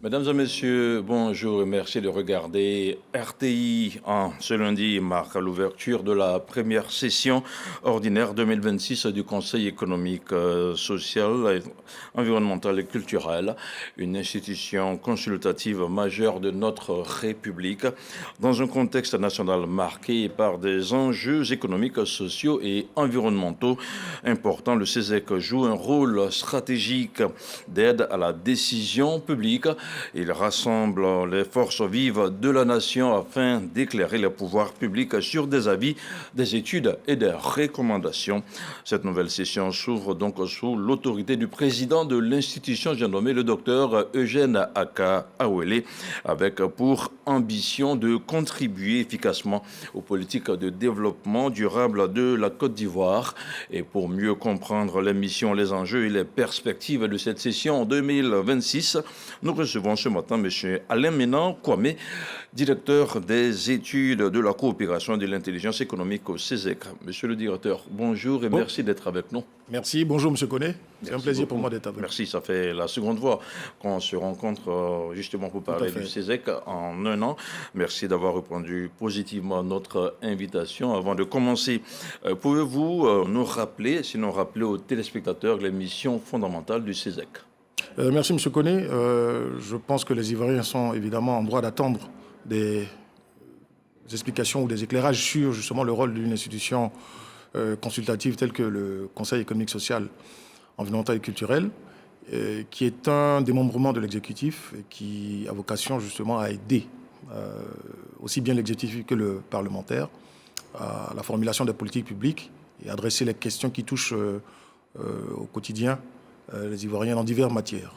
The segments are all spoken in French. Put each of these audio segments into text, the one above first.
Mesdames et messieurs, bonjour et merci de regarder RTI. Ce lundi marque l'ouverture de la première session ordinaire 2026 du Conseil économique, social, environnemental et culturel, une institution consultative majeure de notre République. Dans un contexte national marqué par des enjeux économiques, sociaux et environnementaux importants, le CESEC joue un rôle stratégique d'aide à la décision publique. Il rassemble les forces vives de la nation afin d'éclairer les pouvoirs publics sur des avis, des études et des recommandations. Cette nouvelle session s'ouvre donc sous l'autorité du président de l'institution, j'ai nommé le docteur Eugène Aka Awele, avec pour ambition de contribuer efficacement aux politiques de développement durable de la Côte d'Ivoire. Et pour mieux comprendre les missions, les enjeux et les perspectives de cette session en 2026, nous recevons ce matin M. Alain Ménan Kwame, directeur des études de la coopération et de l'intelligence économique au CESEC. Monsieur le directeur, bonjour et merci d'être avec nous. Merci, bonjour M. Koné. C'est un plaisir pour moi d'être avec vous. Merci, ça fait la seconde fois qu'on se rencontre justement pour parler du CESEC en un an. Merci d'avoir répondu positivement à notre invitation. Avant de commencer, pouvez-vous nous rappeler, sinon rappeler aux téléspectateurs, les missions fondamentales du CESEC? Merci M. Koné. Je pense que les Ivoiriens sont évidemment en droit d'attendre des explications ou des éclairages sur justement le rôle d'une institution consultative telle que le Conseil économique, social, environnemental et culturel, qui est un démembrement de l'exécutif et qui a vocation justement à aider aussi bien l'exécutif que le parlementaire à la formulation des politiques publiques et adresser les questions qui touchent au quotidien les Ivoiriens dans diverses matières,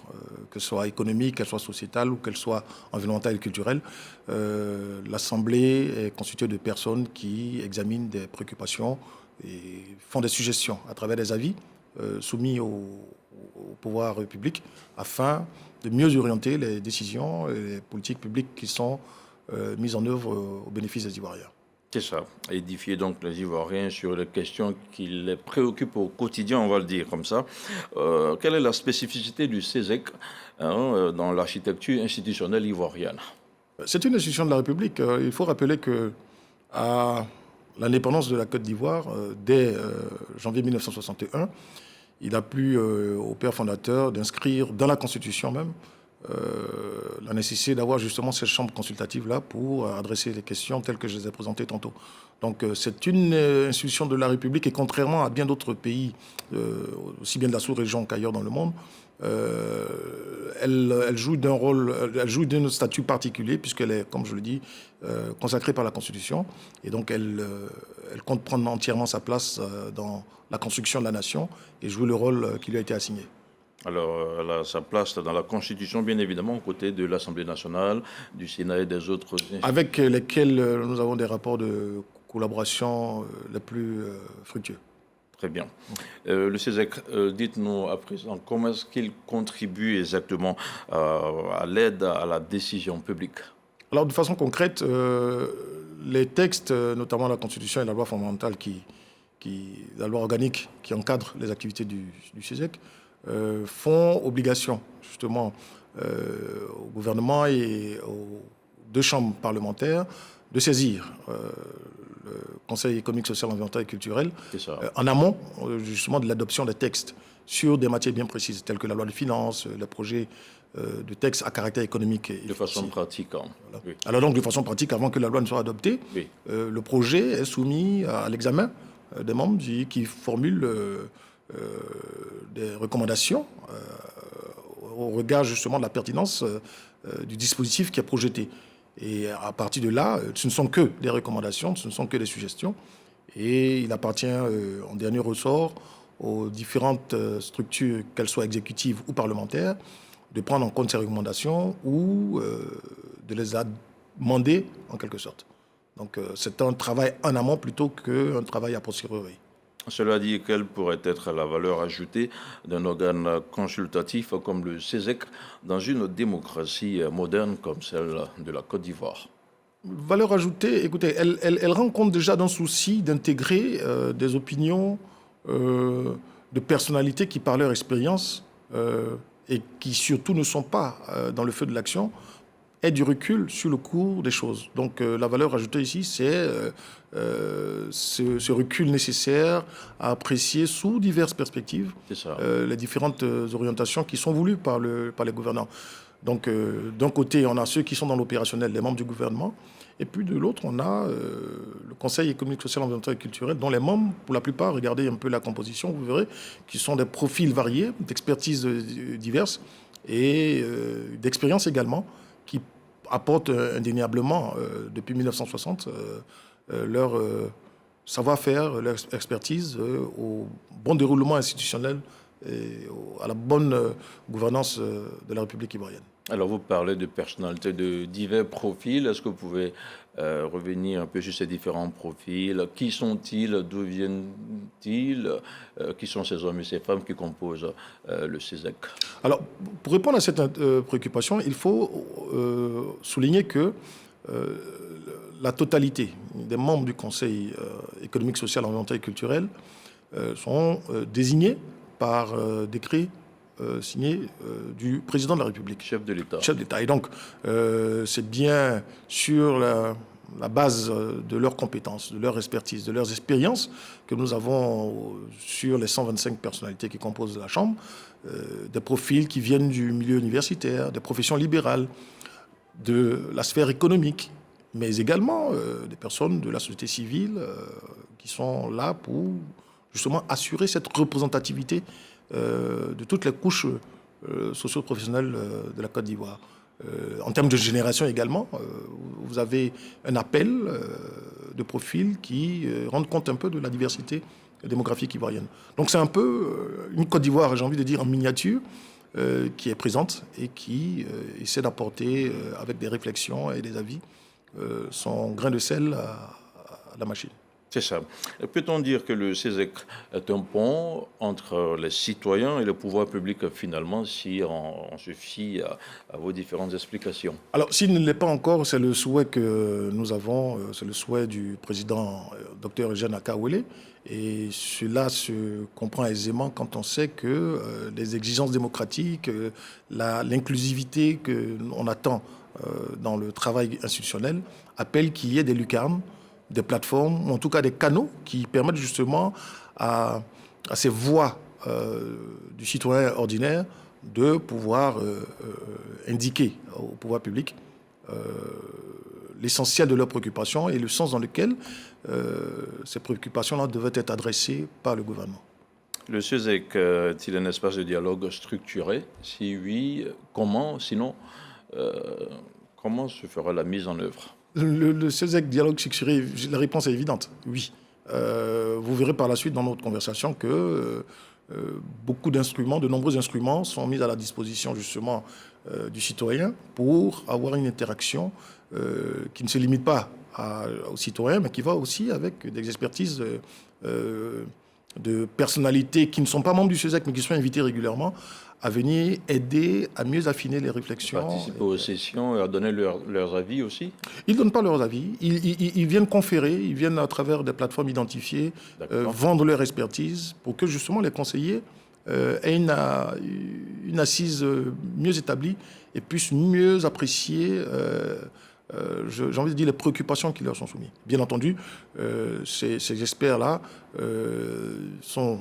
que ce soit économique, qu'elle soit sociétale ou qu'elle soit environnementale et culturelle. L'Assemblée est constituée de personnes qui examinent des préoccupations et font des suggestions à travers des avis soumis au pouvoir public afin de mieux orienter les décisions et les politiques publiques qui sont mises en œuvre au bénéfice des Ivoiriens. C'est ça, édifier donc les Ivoiriens sur les questions qui les préoccupent au quotidien, on va le dire comme ça. Quelle est la spécificité du CESEC dans l'architecture institutionnelle ivoirienne? C'est une institution de la République. Il faut rappeler qu'à l'indépendance de la Côte d'Ivoire, dès janvier 1961, il a plu au père fondateur d'inscrire dans la Constitution même la nécessité d'avoir justement cette chambre consultative-là pour adresser les questions telles que je les ai présentées tantôt. Donc c'est une institution de la République et contrairement à bien d'autres pays, aussi bien de la sous-région qu'ailleurs dans le monde, elle joue d'un rôle, elle joue d'un statut particulier puisqu'elle est, comme je le dis, consacrée par la Constitution et donc elle compte prendre entièrement sa place dans la construction de la nation et jouer le rôle qui lui a été assigné. Alors, elle a sa place dans la Constitution, bien évidemment, aux côtés de l'Assemblée nationale, du Sénat et des autres institutions. Avec lesquels nous avons des rapports de collaboration les plus fructueux. Très bien. Le CESEC, dites-nous à présent, comment est-ce qu'il contribue exactement à l'aide à la décision publique? Alors, de façon concrète, les textes, notamment la Constitution et la loi fondamentale, la loi organique qui encadre les activités du CESEC, font obligation justement au gouvernement et aux deux chambres parlementaires de saisir le Conseil économique, social, environnemental et culturel en amont justement de l'adoption des textes sur des matières bien précises telles que la loi de finances, les projets de textes à caractère économique. De façon pratique. Voilà. Oui. Alors donc de façon pratique, avant que la loi ne soit adoptée, oui. Le projet est soumis à l'examen des membres qui formulent des recommandations au regard justement de la pertinence du dispositif qui est projeté. Et à partir de là, ce ne sont que des recommandations, ce ne sont que des suggestions. Et il appartient en dernier ressort aux différentes structures, qu'elles soient exécutives ou parlementaires, de prendre en compte ces recommandations ou de les amender en quelque sorte. Donc c'est un travail en amont plutôt qu'un travail a posteriori. Cela dit, quelle pourrait être la valeur ajoutée d'un organe consultatif comme le CESEC dans une démocratie moderne comme celle de la Côte d'Ivoire? Valeur ajoutée, écoutez, elle rend compte déjà d'un souci d'intégrer des opinions de personnalités qui, par leur expérience, et qui surtout ne sont pas dans le feu de l'action aient du recul sur le cours des choses. Donc la valeur ajoutée ici, c'est ce recul nécessaire à apprécier sous diverses perspectives les différentes orientations qui sont voulues par les gouvernants. Donc d'un côté, on a ceux qui sont dans l'opérationnel, les membres du gouvernement, et puis de l'autre, on a le Conseil économique, social, environnemental et culturel, dont les membres, pour la plupart, regardez un peu la composition, vous verrez, qui sont des profils variés, d'expertises diverses et d'expériences également, qui apportent indéniablement, depuis 1960, leur savoir-faire, leur expertise au bon déroulement institutionnel et à la bonne gouvernance de la République ivoirienne. Alors, vous parlez de personnalités de divers profils. Est-ce que vous pouvez revenir un peu sur ces différents profils? Qui sont-ils? D'où viennent-ils? Qui sont ces hommes et ces femmes qui composent le CESEC? Alors, pour répondre à cette préoccupation, il faut souligner que la totalité des membres du Conseil économique, social, environnemental et culturel sont désignés par décret signé du président de la République. Chef de l'État. Chef d'État. Et donc, c'est bien sur la base de leurs compétences, de leur expertise, de leurs expériences que nous avons sur les 125 personnalités qui composent la Chambre, des profils qui viennent du milieu universitaire, des professions libérales, de la sphère économique, mais également des personnes de la société civile qui sont là pour justement assurer cette représentativité de toutes les couches socio-professionnelles de la Côte d'Ivoire. En termes de génération également, vous avez un appel de profils qui rendent compte un peu de la diversité démographique ivoirienne. Donc c'est un peu une Côte d'Ivoire, j'ai envie de dire, en miniature, qui est présente et qui essaie d'apporter, avec des réflexions et des avis, son grain de sel à la machine. C'est ça. Peut-on dire que le CESEC est un pont entre les citoyens et le pouvoir public finalement, si on se fie à vos différentes explications? Alors, s'il ne l'est pas encore, c'est le souhait que nous avons, c'est le souhait du président Dr Eugène Akawele. Et cela se comprend aisément quand on sait que les exigences démocratiques, l'inclusivité qu'on attend dans le travail institutionnel appellent qu'il y ait des lucarnes, des plateformes, ou en tout cas des canaux qui permettent justement à ces voix du citoyen ordinaire de pouvoir indiquer au pouvoir public l'essentiel de leurs préoccupations et le sens dans lequel ces préoccupations-là devaient être adressées par le gouvernement. Le CESEC est-il un espace de dialogue structuré? Si oui, comment? Sinon, comment se fera la mise en œuvre? Le CESEC dialogue structuré, la réponse est évidente, oui. Vous verrez par la suite dans notre conversation que beaucoup d'instruments, de nombreux instruments sont mis à la disposition justement du citoyen pour avoir une interaction qui ne se limite pas aux citoyens, mais qui va aussi avec des expertises de personnalités qui ne sont pas membres du CESEC, mais qui sont invités régulièrement à venir aider à mieux affiner les réflexions. Participer aux sessions et à donner leurs avis aussi? Ils ne donnent pas leurs avis. Ils viennent conférer, ils viennent à travers des plateformes identifiées, vendre leur expertise pour que justement les conseillers aient une assise mieux établie et puissent mieux apprécier, j'ai envie de dire, les préoccupations qui leur sont soumises. Bien entendu, ces experts-là sont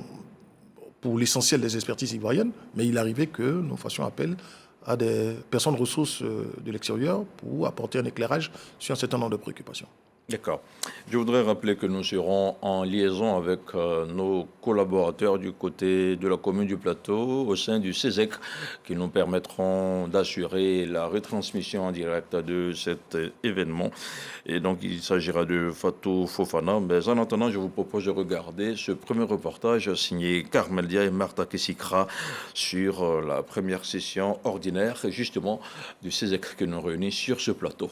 pour l'essentiel des expertises ivoiriennes, mais il arrivait que nous fassions appel à des personnes ressources de l'extérieur pour apporter un éclairage sur un certain nombre de préoccupations. D'accord. Je voudrais rappeler que nous serons en liaison avec nos collaborateurs du côté de la commune du Plateau au sein du CESEC qui nous permettront d'assurer la retransmission en direct de cet événement. Et donc, il s'agira de Fatou Fofana. Mais en attendant, je vous propose de regarder ce premier reportage signé Carmel Dia et Martha Kessikra sur la première session ordinaire, justement, du CESEC qui nous réunit sur ce plateau.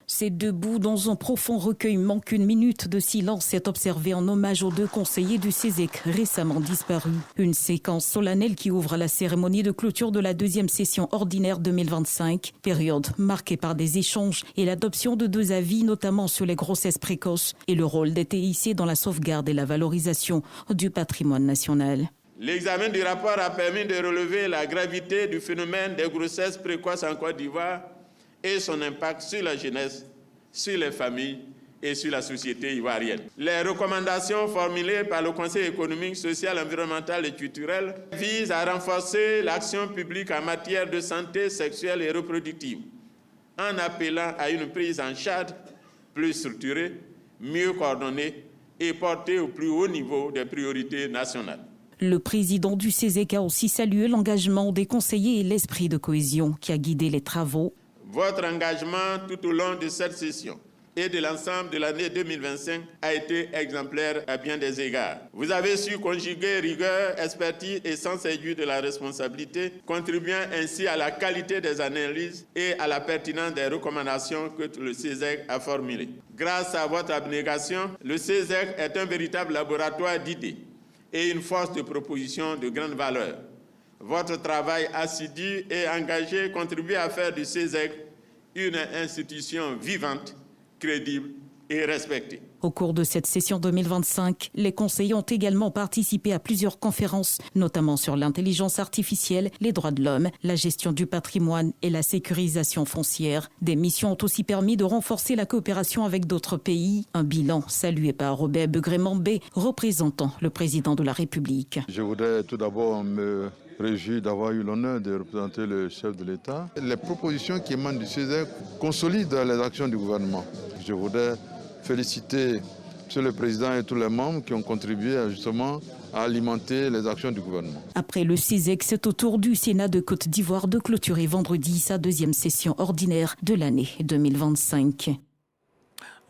C'est debout dans un profond recueillement qu'une minute de silence est observée en hommage aux deux conseillers du CESEC récemment disparus. Une séquence solennelle qui ouvre la cérémonie de clôture de la deuxième session ordinaire 2025, période marquée par des échanges et l'adoption de deux avis, notamment sur les grossesses précoces et le rôle des TIC dans la sauvegarde et la valorisation du patrimoine national. L'examen du rapport a permis de relever la gravité du phénomène des grossesses précoces en Côte d'Ivoire et son impact sur la jeunesse, sur les familles et sur la société ivoirienne. Les recommandations formulées par le Conseil économique, social, environnemental et culturel visent à renforcer l'action publique en matière de santé sexuelle et reproductive, en appelant à une prise en charge plus structurée, mieux coordonnée et portée au plus haut niveau des priorités nationales. Le président du CESEC a aussi salué l'engagement des conseillers et l'esprit de cohésion qui a guidé les travaux. Votre engagement tout au long de cette session et de l'ensemble de l'année 2025 a été exemplaire à bien des égards. Vous avez su conjuguer rigueur, expertise et sens aigu de la responsabilité, contribuant ainsi à la qualité des analyses et à la pertinence des recommandations que le CESEC a formulées. Grâce à votre abnégation, le CESEC est un véritable laboratoire d'idées et une force de proposition de grande valeur. Votre travail assidu et engagé contribue à faire du CESEC une institution vivante, crédible et respectée. Au cours de cette session 2025, les conseillers ont également participé à plusieurs conférences, notamment sur l'intelligence artificielle, les droits de l'homme, la gestion du patrimoine et la sécurisation foncière. Des missions ont aussi permis de renforcer la coopération avec d'autres pays. Un bilan salué par Robert Begré-Mambé, représentant le président de la République. Je voudrais tout d'abord me réjouir d'avoir eu l'honneur de représenter le chef de l'État. Les propositions qui émanent du CESEC consolident les actions du gouvernement. Je voudrais féliciter M. le Président et tous les membres qui ont contribué justement à alimenter les actions du gouvernement. Après le CESEC, c'est au tour du Sénat de Côte d'Ivoire de clôturer vendredi sa deuxième session ordinaire de l'année 2025.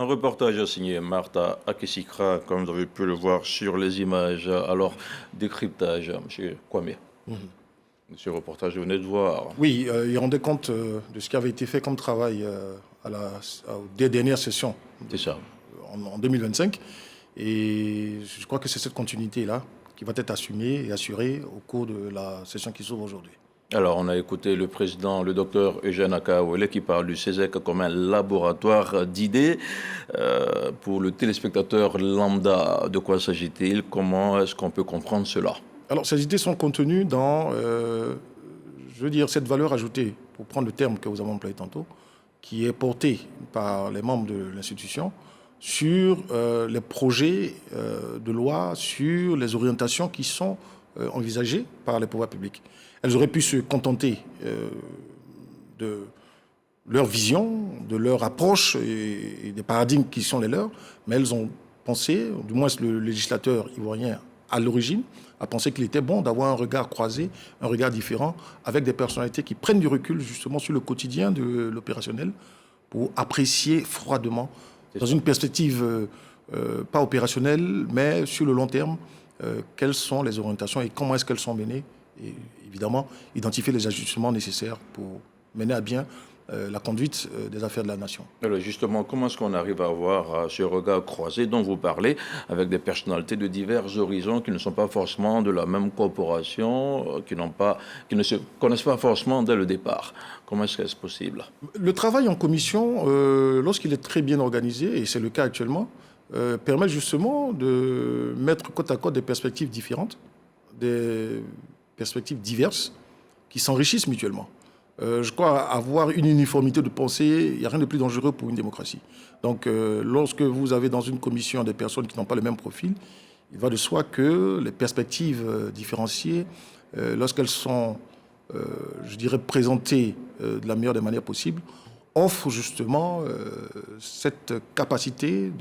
Un reportage signé Martha Akesikra, comme vous avez pu le voir sur les images. Alors, décryptage, M. Kwame. Monsieur le reportage, vous venez de voir. Oui, il rendait compte de ce qui avait été fait comme travail des dernières sessions. C'est ça. En 2025. Et je crois que c'est cette continuité-là qui va être assumée et assurée au cours de la session qui s'ouvre aujourd'hui. Alors, on a écouté le président, le docteur Eugène Akaouele, qui parle du CESEC comme un laboratoire d'idées. Pour le téléspectateur lambda, de quoi s'agit-il? Comment est-ce qu'on peut comprendre cela? Alors, ces idées sont contenues dans, cette valeur ajoutée, pour prendre le terme que vous avez employé tantôt, qui est portée par les membres de l'institution sur les projets de loi, sur les orientations qui sont envisagées par les pouvoirs publics. Elles auraient pu se contenter de leur vision, de leur approche et des paradigmes qui sont les leurs, mais elles ont pensé, du moins le législateur ivoirien à l'origine, a pensé qu'il était bon d'avoir un regard croisé, un regard différent, avec des personnalités qui prennent du recul justement sur le quotidien de l'opérationnel pour apprécier froidement, dans une perspective pas opérationnelle, mais sur le long terme, quelles sont les orientations et comment est-ce qu'elles sont menées. Et évidemment, identifier les ajustements nécessaires pour mener à bien la conduite des affaires de la nation. Alors justement, comment est-ce qu'on arrive à avoir ce regard croisé dont vous parlez avec des personnalités de divers horizons qui ne sont pas forcément de la même corporation, qui ne se connaissent pas forcément dès le départ? Comment est-ce que c'est possible? Le travail en commission, lorsqu'il est très bien organisé, et c'est le cas actuellement, permet justement de mettre côte à côte des perspectives différentes, des perspectives diverses qui s'enrichissent mutuellement. Je crois avoir une uniformité de pensée, il n'y a rien de plus dangereux pour une démocratie. Donc, lorsque vous avez dans une commission des personnes qui n'ont pas le même profil, il va de soi que les perspectives différenciées, lorsqu'elles sont, présentées de la meilleure des manières possibles, offrent justement cette capacité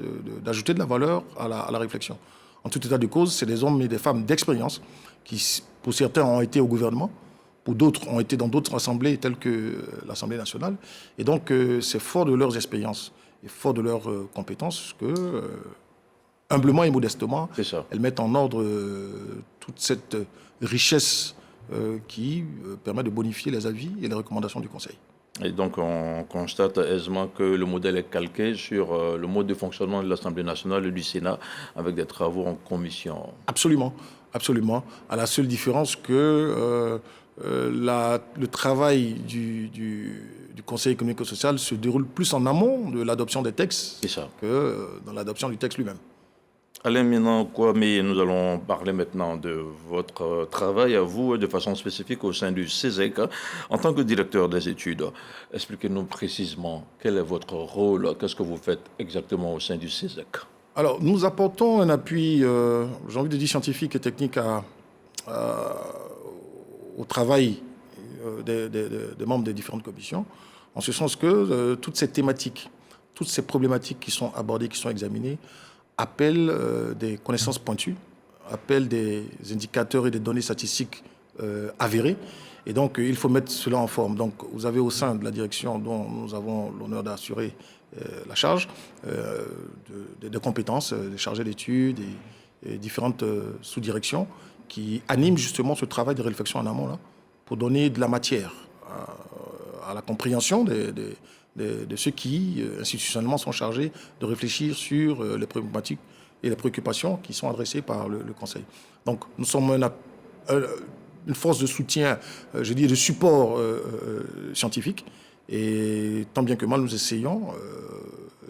d'ajouter de la valeur à la réflexion. En tout état de cause, c'est des hommes et des femmes d'expérience qui, pour certains, ont été au gouvernement, pour d'autres ont été dans d'autres assemblées telles que l'Assemblée nationale. Et donc, c'est fort de leurs expériences et fort de leurs compétences que, humblement et modestement, elles mettent en ordre toute cette richesse qui permet de bonifier les avis et les recommandations du Conseil. Et donc, on constate aisément que le modèle est calqué sur le mode de fonctionnement de l'Assemblée nationale et du Sénat avec des travaux en commission. Absolument, absolument. À la seule différence que le travail du Conseil économique et social se déroule plus en amont de l'adoption des textes que dans l'adoption du texte lui-même. Alain Minan Kwame, nous allons parler maintenant de votre travail à vous de façon spécifique au sein du CESEC. En tant que directeur des études, expliquez-nous précisément quel est votre rôle, qu'est-ce que vous faites exactement au sein du CESEC. Alors, nous apportons un appui, j'ai envie de dire scientifique et technique au travail des membres des différentes commissions, en ce sens que toutes ces thématiques, toutes ces problématiques qui sont abordées, qui sont examinées, appellent des connaissances pointues, appellent des indicateurs et des données statistiques avérées. Et donc, il faut mettre cela en forme. Donc, vous avez au sein de la direction dont nous avons l'honneur d'assurer la charge des compétences, des chargés d'études et différentes sous-directions qui animent justement ce travail de réflexion en amont là, pour donner de la matière à la compréhension de ceux qui, institutionnellement, sont chargés de réfléchir sur les problématiques et les préoccupations qui sont adressées par le Conseil. Donc, nous sommes une force de soutien, je dis, de support scientifique. Et tant bien que mal, nous essayons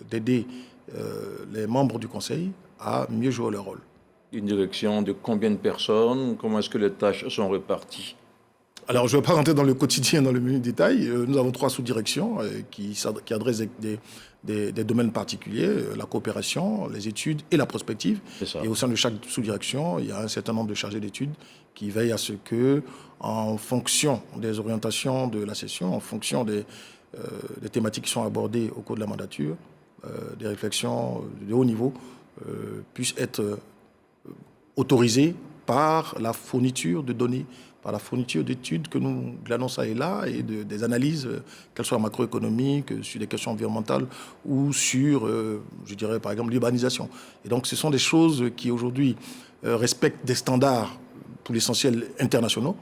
d'aider les membres du Conseil à mieux jouer leur rôle. Une direction de combien de personnes? Comment est-ce que les tâches sont réparties? Alors, je ne vais pas rentrer dans le quotidien, dans le menu détail. Nous avons 3 sous-directions qui adressent des domaines particuliers, la coopération, les études et la prospective. Et au sein de chaque sous-direction, il y a un certain nombre de chargés d'études qui veillent à ce que, en fonction des orientations de la session, en fonction des thématiques qui sont abordées au cours de la mandature, des réflexions de haut niveau puissent être autorisées par la fourniture de données, par la fourniture d'études que nous glanons ça et là, et des analyses, qu'elles soient macroéconomiques, sur des questions environnementales ou sur, je dirais par exemple, l'urbanisation. Et donc ce sont des choses qui aujourd'hui respectent des standards pour l'essentiel internationaux,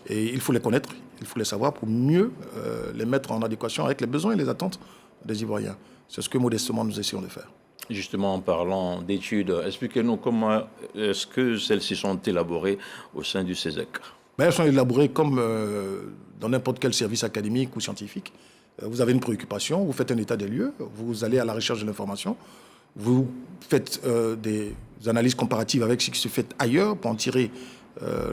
et il faut les connaître, il faut les savoir pour mieux les mettre en adéquation avec les besoins et les attentes des Ivoiriens. C'est ce que modestement nous essayons de faire. Justement, en parlant d'études, expliquez-nous comment est-ce que celles-ci sont élaborées au sein du CESEC. Elles sont élaborées comme dans n'importe quel service académique ou scientifique. Vous avez une préoccupation, vous faites un état des lieux, vous allez à la recherche de l'information, vous faites des analyses comparatives avec ce qui se fait ailleurs pour en tirer,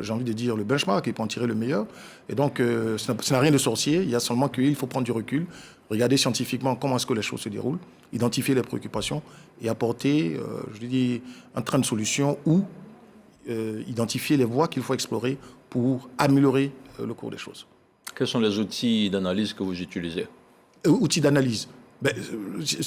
j'ai envie de dire, le benchmark et pour en tirer le meilleur. Et donc, ça n'a rien de sorcier, il y a seulement qu'il faut prendre du recul, regarder scientifiquement comment est-ce que les choses se déroulent, identifier les préoccupations et apporter, je dis, un train de solution ou identifier les voies qu'il faut explorer pour améliorer le cours des choses. Quels sont les outils d'analyse que vous utilisez? Outils d'analyse.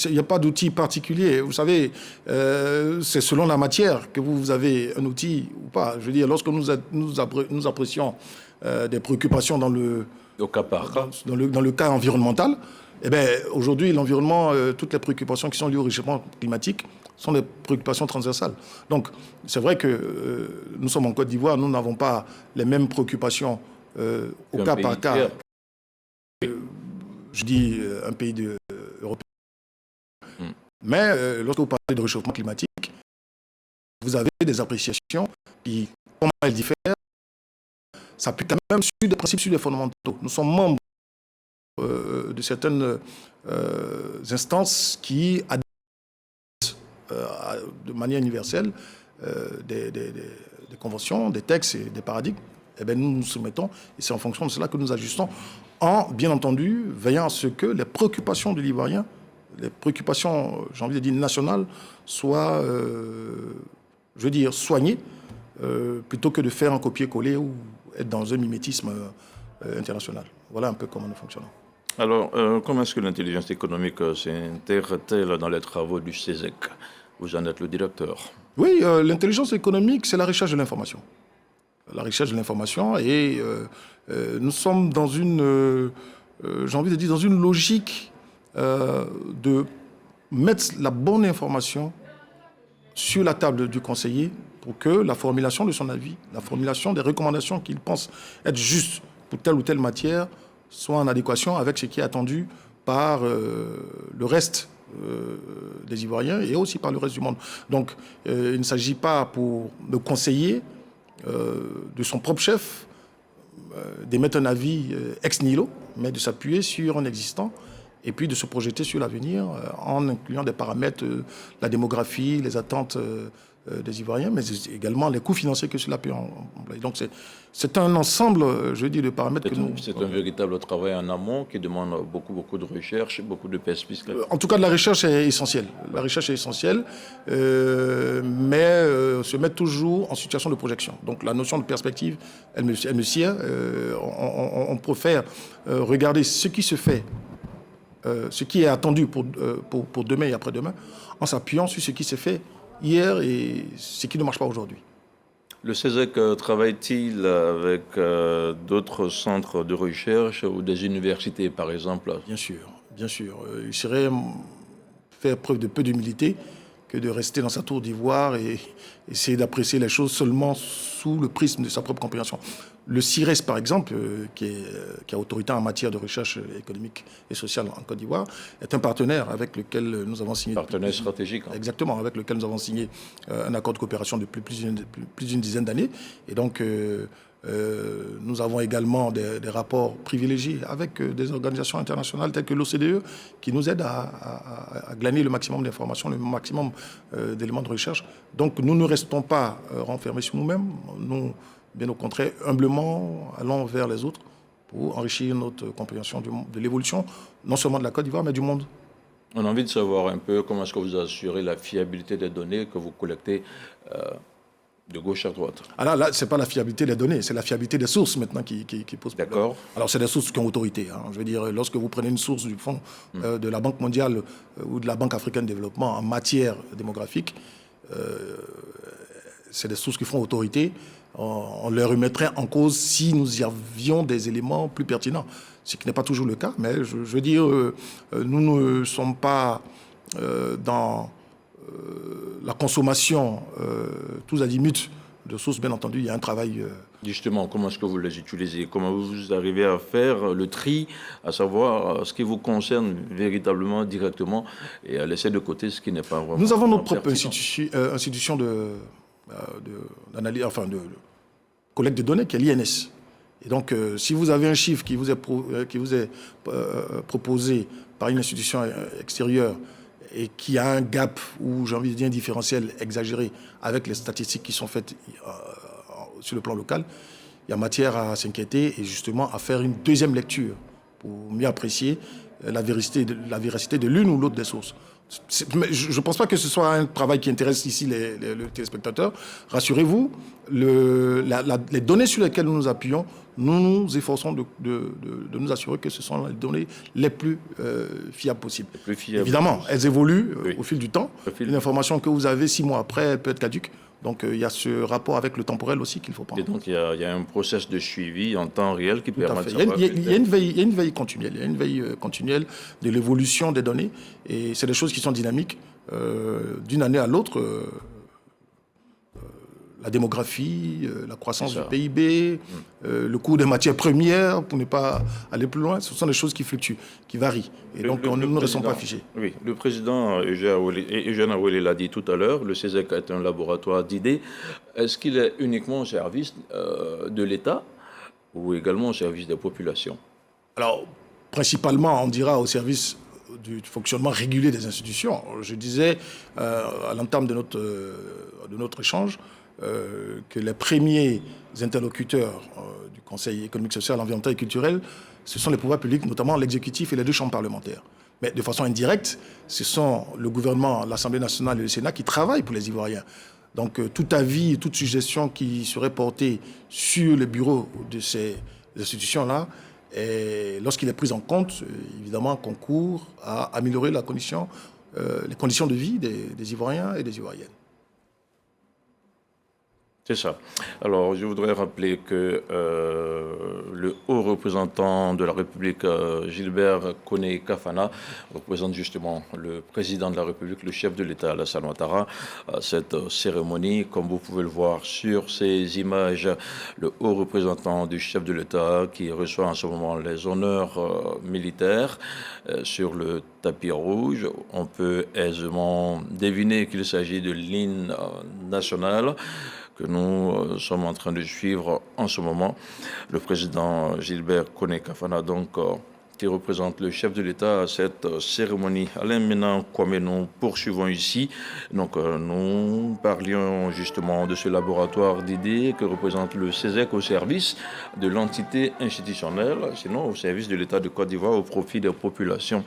Il n'y a pas d'outil particulier. Vous savez, c'est selon la matière que vous avez un outil ou pas. Je veux dire, lorsque nous apprécions des préoccupations dans le cas environnemental, eh bien, aujourd'hui, l'environnement, toutes les préoccupations qui sont liées au réchauffement climatique sont des préoccupations transversales. Donc, c'est vrai que nous sommes en Côte d'Ivoire, nous n'avons pas les mêmes préoccupations au cas par cas. Je dis un pays européen. Mais lorsque vous parlez de réchauffement climatique, vous avez des appréciations qui, comment elles diffèrent, s'appuient quand même sur des principes, sur des fondamentaux. Nous sommes membres de certaines instances qui adoptent de manière universelle des conventions, des textes et des paradigmes. Eh bien, nous nous soumettons, et c'est en fonction de cela que nous ajustons, en, bien entendu, veillant à ce que les préoccupations de l'Ivoirien, les préoccupations, j'ai envie de dire, nationales, soient, je veux dire, soignées, plutôt que de faire un copier-coller ou être dans un mimétisme international. Voilà un peu comment nous fonctionnons. Alors, comment est-ce que l'intelligence économique s'intègre-t-elle dans les travaux du CESEC? Vous en êtes le directeur. Oui, l'intelligence économique, c'est la recherche de l'information. La recherche de l'information, et nous sommes dans une, j'ai envie de dire, dans une logique de mettre la bonne information sur la table du conseiller pour que la formulation de son avis, la formulation des recommandations qu'il pense être justes pour telle ou telle matière soit en adéquation avec ce qui est attendu par le reste des Ivoiriens et aussi par le reste du monde. Donc, il ne s'agit pas pour le conseiller de son propre chef d'émettre un avis ex nihilo, mais de s'appuyer sur un existant et puis de se projeter sur l'avenir en incluant des paramètres, la démographie, les attentes des Ivoiriens, mais également les coûts financiers que cela peut employer. Donc c'est un ensemble, je dis, de paramètres que nous... C'est un véritable travail en amont qui demande beaucoup de recherche, beaucoup de perspectives. En tout cas, la recherche est essentielle. La recherche est essentielle, mais se mettre toujours en situation de projection. Donc la notion de perspective, elle me sied. On préfère regarder ce qui se fait, ce qui est attendu pour demain et après-demain, en s'appuyant sur ce qui s'est fait hier et ce qui ne marche pas aujourd'hui. Le CESEC travaille-t-il avec d'autres centres de recherche ou des universités, par exemple? Bien sûr, bien sûr. Il serait faire preuve de peu d'humilité que de rester dans sa tour d'ivoire et essayer d'apprécier les choses seulement sous le prisme de sa propre compréhension. Le CIRES, par exemple, qui a autorité en matière de recherche économique et sociale en Côte d'Ivoire, est un partenaire avec lequel nous avons signé... Partenaire stratégique. Exactement, avec lequel nous avons signé un accord de coopération depuis plus d'une dizaine d'années. Et donc, nous avons également des rapports privilégiés avec des organisations internationales telles que l'OCDE qui nous aident à glaner le maximum d'informations, le maximum d'éléments de recherche. Donc, nous ne restons pas renfermés sur nous-mêmes. Nous, bien au contraire, humblement, allons vers les autres pour enrichir notre compréhension de l'évolution, non seulement de la Côte d'Ivoire, mais du monde. On a envie de savoir un peu comment est-ce que vous assurez la fiabilité des données que vous collectez de gauche à droite. Alors là, ce n'est pas la fiabilité des données, c'est la fiabilité des sources maintenant qui pose problème. D'accord. Alors c'est des sources qui ont autorité. Je veux dire, lorsque vous prenez une source du fonds de la Banque mondiale ou de la Banque africaine de développement en matière démographique, c'est des sources qui font autorité. On leur remettrait en cause si nous y avions des éléments plus pertinents. Ce qui n'est pas toujours le cas, mais je veux dire, nous ne sommes pas dans la consommation tous azimuts de sources, bien entendu. Il y a un travail... Justement, comment est-ce que vous les utilisez? Comment vous arrivez à faire le tri, à savoir ce qui vous concerne véritablement, directement, et à laisser de côté ce qui n'est pas vraiment... Nous avons notre propre institution d'analyse, enfin de collecte de données, qui est l'INS. Et donc, si vous avez un chiffre qui vous est proposé par une institution extérieure et qui a un gap, ou j'ai envie de dire un différentiel exagéré avec les statistiques qui sont faites sur le plan local, il y a matière à s'inquiéter et justement à faire une deuxième lecture pour mieux apprécier la véracité de l'une ou l'autre des sources. Je ne pense pas que ce soit un travail qui intéresse ici les téléspectateurs. Rassurez-vous, les données sur lesquelles nous nous appuyons, nous nous efforçons de nous assurer que ce sont les données les plus fiables possibles. Évidemment, elles évoluent au fil du temps. Une information que vous avez 6 mois après, elle peut être caduque. Donc il y a ce rapport avec le temporel aussi qu'il faut prendre. Et donc il y a un process de suivi en temps réel qui permet de savoir... Il y a une veille continuelle. Il y a une veille continuelle de l'évolution des données. Et c'est des choses qui sont dynamiques d'une année à l'autre. La démographie, la croissance du PIB, le coût des matières premières, pour ne pas aller plus loin, ce sont des choses qui fluctuent, qui varient. Et donc, nous ne restons pas figés. Oui, le président Eugène Awélé l'a dit tout à l'heure, le CESEC est un laboratoire d'idées. Est-ce qu'il est uniquement au service de l'État ou également au service des populations? Alors, principalement, on dira au service du fonctionnement régulier des institutions. Je disais, à l'entame de notre échange, que les premiers interlocuteurs du Conseil économique, social, environnemental et culturel, ce sont les pouvoirs publics, notamment l'exécutif et les 2 chambres parlementaires. Mais de façon indirecte, ce sont le gouvernement, l'Assemblée nationale et le Sénat qui travaillent pour les Ivoiriens. Donc tout avis, toute suggestion qui serait portée sur les bureaux de ces institutions-là, lorsqu'il est pris en compte, évidemment, concourt à améliorer les conditions de vie des Ivoiriens et des Ivoiriennes. C'est ça. Alors, je voudrais rappeler que le haut représentant de la République, Gilbert Koné Kafana, représente justement le président de la République, le chef de l'État, Alassane Ouattara, à cette cérémonie. Comme vous pouvez le voir sur ces images, le haut représentant du chef de l'État qui reçoit en ce moment les honneurs militaires sur le tapis rouge. On peut aisément deviner qu'il s'agit de l'hymne national que nous sommes en train de suivre en ce moment. Le président Gilbert Koné Kafana, donc, qui représente le chef de l'État à cette cérémonie. Alain Ménan Kwame, nous poursuivons ici. Donc, nous parlions justement de ce laboratoire d'idées que représente le CESEC au service de l'entité institutionnelle, sinon au service de l'État de Côte d'Ivoire au profit des populations.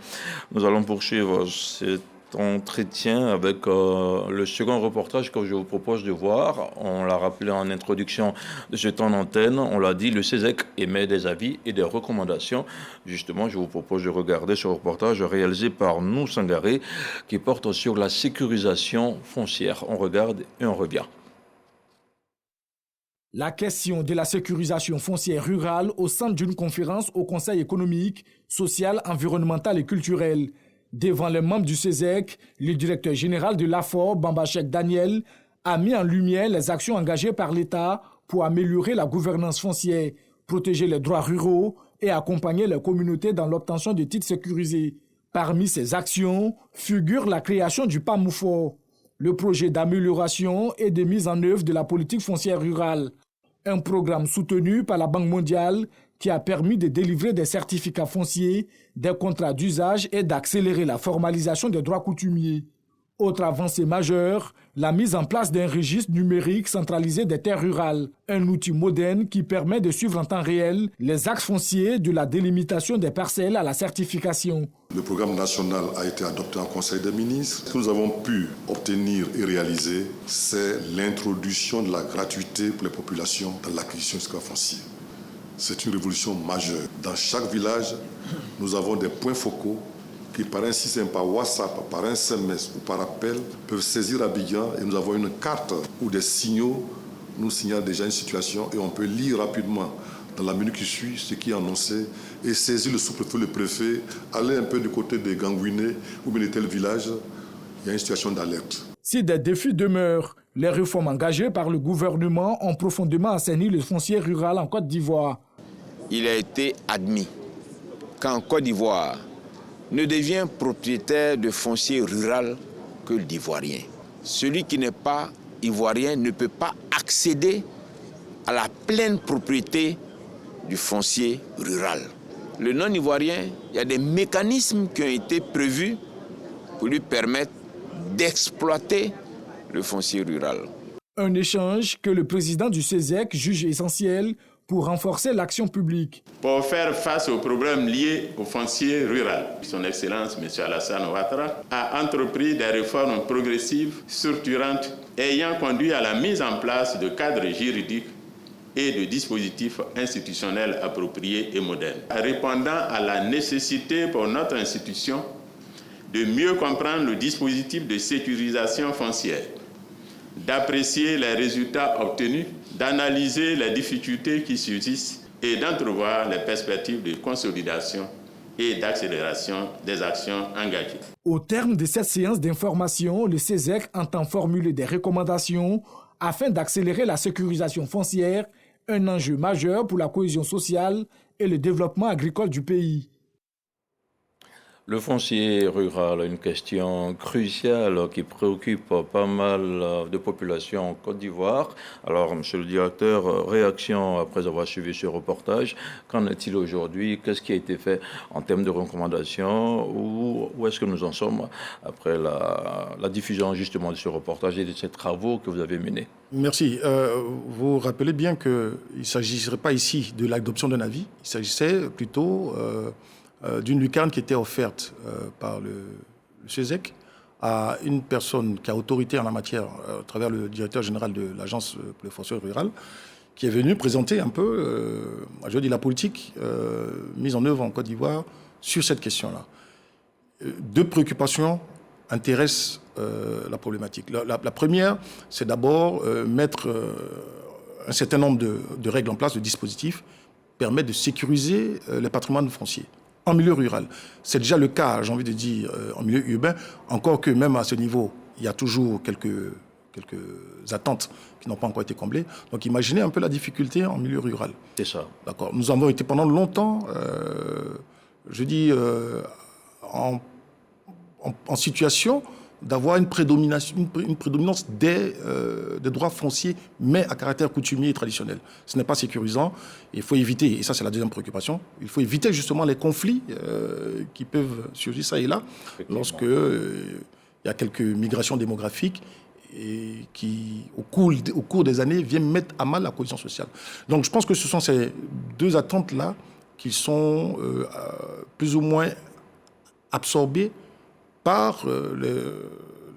Nous allons poursuivre cet entretien avec le second reportage que je vous propose de voir. On l'a rappelé en introduction de ce temps d'antenne. On l'a dit, le CESEC émet des avis et des recommandations. Justement, je vous propose de regarder ce reportage réalisé par nous Sangaré qui porte sur la sécurisation foncière. On regarde et on revient. La question de la sécurisation foncière rurale au centre d'une conférence au Conseil économique, social, environnemental et culturel. Devant les membres du CESEC, le directeur général de l'AFOR, Bambachek Daniel, a mis en lumière les actions engagées par l'État pour améliorer la gouvernance foncière, protéger les droits ruraux et accompagner les communautés dans l'obtention de titres sécurisés. Parmi ces actions figure la création du PAMUFOR, le projet d'amélioration et de mise en œuvre de la politique foncière rurale, un programme soutenu par la Banque mondiale qui a permis de délivrer des certificats fonciers, des contrats d'usage et d'accélérer la formalisation des droits coutumiers. Autre avancée majeure, la mise en place d'un registre numérique centralisé des terres rurales, un outil moderne qui permet de suivre en temps réel les axes fonciers de la délimitation des parcelles à la certification. Le programme national a été adopté en Conseil des ministres. Ce que nous avons pu obtenir et réaliser, c'est l'introduction de la gratuité pour les populations dans l'acquisition du foncier. C'est une révolution majeure. Dans chaque village, nous avons des points focaux qui, par un système, par WhatsApp, par un SMS ou par appel, peuvent saisir Abidjan et nous avons une carte où des signaux nous signalent déjà une situation et on peut lire rapidement dans la minute qui suit ce qui est annoncé et saisir le sous-préfet, le préfet, aller un peu du côté des Gangouinés ou bien de tel village, il y a une situation d'alerte. Si des défis demeurent, les réformes engagées par le gouvernement ont profondément assaini le foncier rural en Côte d'Ivoire. Il a été admis qu'en Côte d'Ivoire ne devient propriétaire de foncier rural que l'Ivoirien. Celui qui n'est pas ivoirien ne peut pas accéder à la pleine propriété du foncier rural. Le non-ivoirien, il y a des mécanismes qui ont été prévus pour lui permettre d'exploiter le foncier rural. Un échange que le président du CESEC juge essentiel pour renforcer l'action publique. Pour faire face aux problèmes liés au foncier rural, Son Excellence M. Alassane Ouattara a entrepris des réformes progressives, structurantes, ayant conduit à la mise en place de cadres juridiques et de dispositifs institutionnels appropriés et modernes, répondant à la nécessité pour notre institution de mieux comprendre le dispositif de sécurisation foncière, d'apprécier les résultats obtenus, d'analyser les difficultés qui subsistent et d'entrevoir les perspectives de consolidation et d'accélération des actions engagées. Au terme de cette séance d'information, le CESEC entend formuler des recommandations afin d'accélérer la sécurisation foncière, un enjeu majeur pour la cohésion sociale et le développement agricole du pays. Le foncier rural, une question cruciale qui préoccupe pas mal de populations en Côte d'Ivoire. Alors, monsieur le directeur, réaction après avoir suivi ce reportage. Qu'en est-il aujourd'hui? Qu'est-ce qui a été fait en termes de recommandations? Où est-ce que nous en sommes après la diffusion justement de ce reportage et de ces travaux que vous avez menés? Merci. Vous rappelez bien qu'il ne s'agirait pas ici de l'adoption d'un avis. Il s'agissait plutôt d'une lucarne qui était offerte par le CESEC à une personne qui a autorité en la matière, à travers le directeur général de l'Agence pour le foncier rural, qui est venu présenter un peu, je dis, la politique mise en œuvre en Côte d'Ivoire sur cette question-là. Deux préoccupations intéressent la problématique. La première, c'est d'abord mettre un certain nombre de règles en place, de dispositifs, permettent de sécuriser les patrimoines fonciers en milieu rural. C'est déjà le cas, j'ai envie de dire, en milieu urbain, encore que même à ce niveau, il y a toujours quelques attentes qui n'ont pas encore été comblées. Donc imaginez un peu la difficulté en milieu rural. C'est ça. D'accord. Nous avons été pendant longtemps, en situation d'avoir une prédominance des droits fonciers, mais à caractère coutumier et traditionnel. Ce n'est pas sécurisant. Il faut éviter, et ça c'est la deuxième préoccupation, il faut éviter justement les conflits qui peuvent surgir ça et là, lorsque il y a quelques migrations démographiques et qui, au cours des années, viennent mettre à mal la cohésion sociale. Donc je pense que ce sont ces deux attentes-là qui sont plus ou moins absorbées par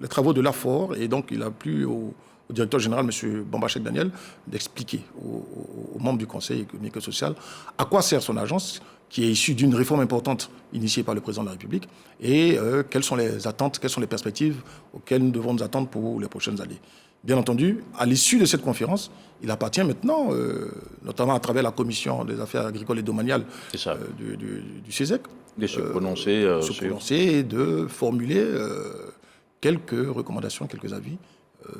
les travaux de l'AFOR. Et donc il a plu au directeur général, M. Bambachek Daniel, d'expliquer aux membres du Conseil économique et social à quoi sert son agence, qui est issue d'une réforme importante initiée par le président de la République, et quelles sont les attentes, quelles sont les perspectives auxquelles nous devons nous attendre pour les prochaines années. Bien entendu, à l'issue de cette conférence, il appartient maintenant, notamment à travers la Commission des affaires agricoles et domaniales du CESEC, de se prononcer, et de formuler quelques recommandations, quelques avis.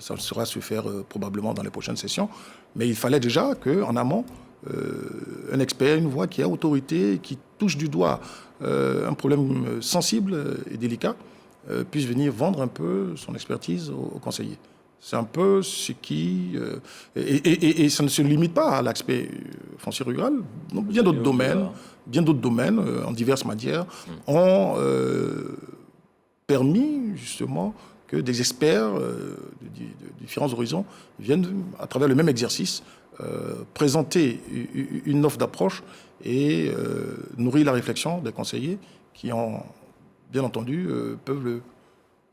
Ça sera se faire probablement dans les prochaines sessions. Mais il fallait déjà qu'en amont, un expert, une voix qui a autorité, qui touche du doigt un problème sensible et délicat, puisse venir vendre un peu son expertise aux conseillers. C'est un peu ce qui... et ça ne se limite pas à l'aspect foncier rural. Donc, bien d'autres domaines, en diverses matières, ont permis justement que des experts de différents horizons viennent, à travers le même exercice, présenter une offre d'approche et nourrir la réflexion des conseillers qui, bien entendu, peuvent le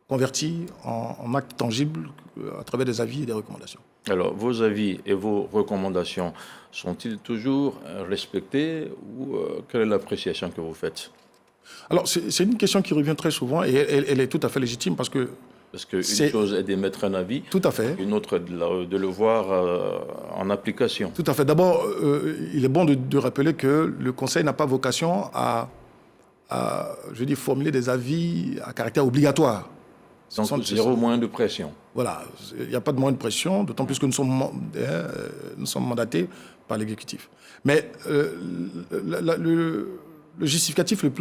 convertir en actes tangibles à travers des avis et des recommandations. Alors, vos avis et vos recommandations sont-ils toujours respectés ou quelle est l'appréciation que vous faites? Alors, c'est une question qui revient très souvent et elle est tout à fait légitime parce qu'une chose est d'émettre un avis, tout à fait. Une autre de le voir en application. Tout à fait. D'abord, il est bon de rappeler que le Conseil n'a pas vocation à formuler des avis à caractère obligatoire. Donc, zéro moyen de pression. Voilà, il n'y a pas de moyen de pression, d'autant plus que nous sommes mandatés par l'exécutif. Mais le justificatif le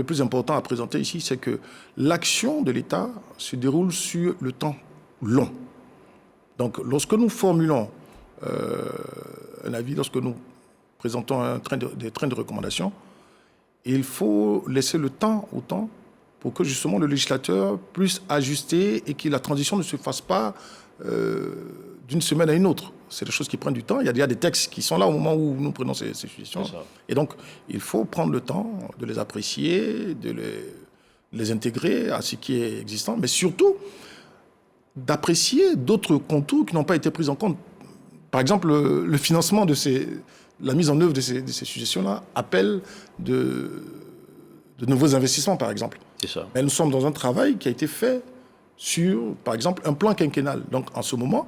plus important à présenter ici, c'est que l'action de l'État se déroule sur le temps long. Donc, lorsque nous formulons un avis, lorsque nous présentons des trains de recommandation, il faut laisser le temps au temps pour que justement le législateur puisse ajuster et que la transition ne se fasse pas d'une semaine à une autre. C'est des choses qui prennent du temps. Il y a des textes qui sont là au moment où nous prenons ces suggestions. Et donc, il faut prendre le temps de les apprécier, de les intégrer à ce qui est existant, mais surtout d'apprécier d'autres contours qui n'ont pas été pris en compte. Par exemple, le financement la mise en œuvre de ces suggestions-là appelle de nouveaux investissements, par exemple. C'est ça. Mais nous sommes dans un travail qui a été fait sur, par exemple, un plan quinquennal. Donc, en ce moment,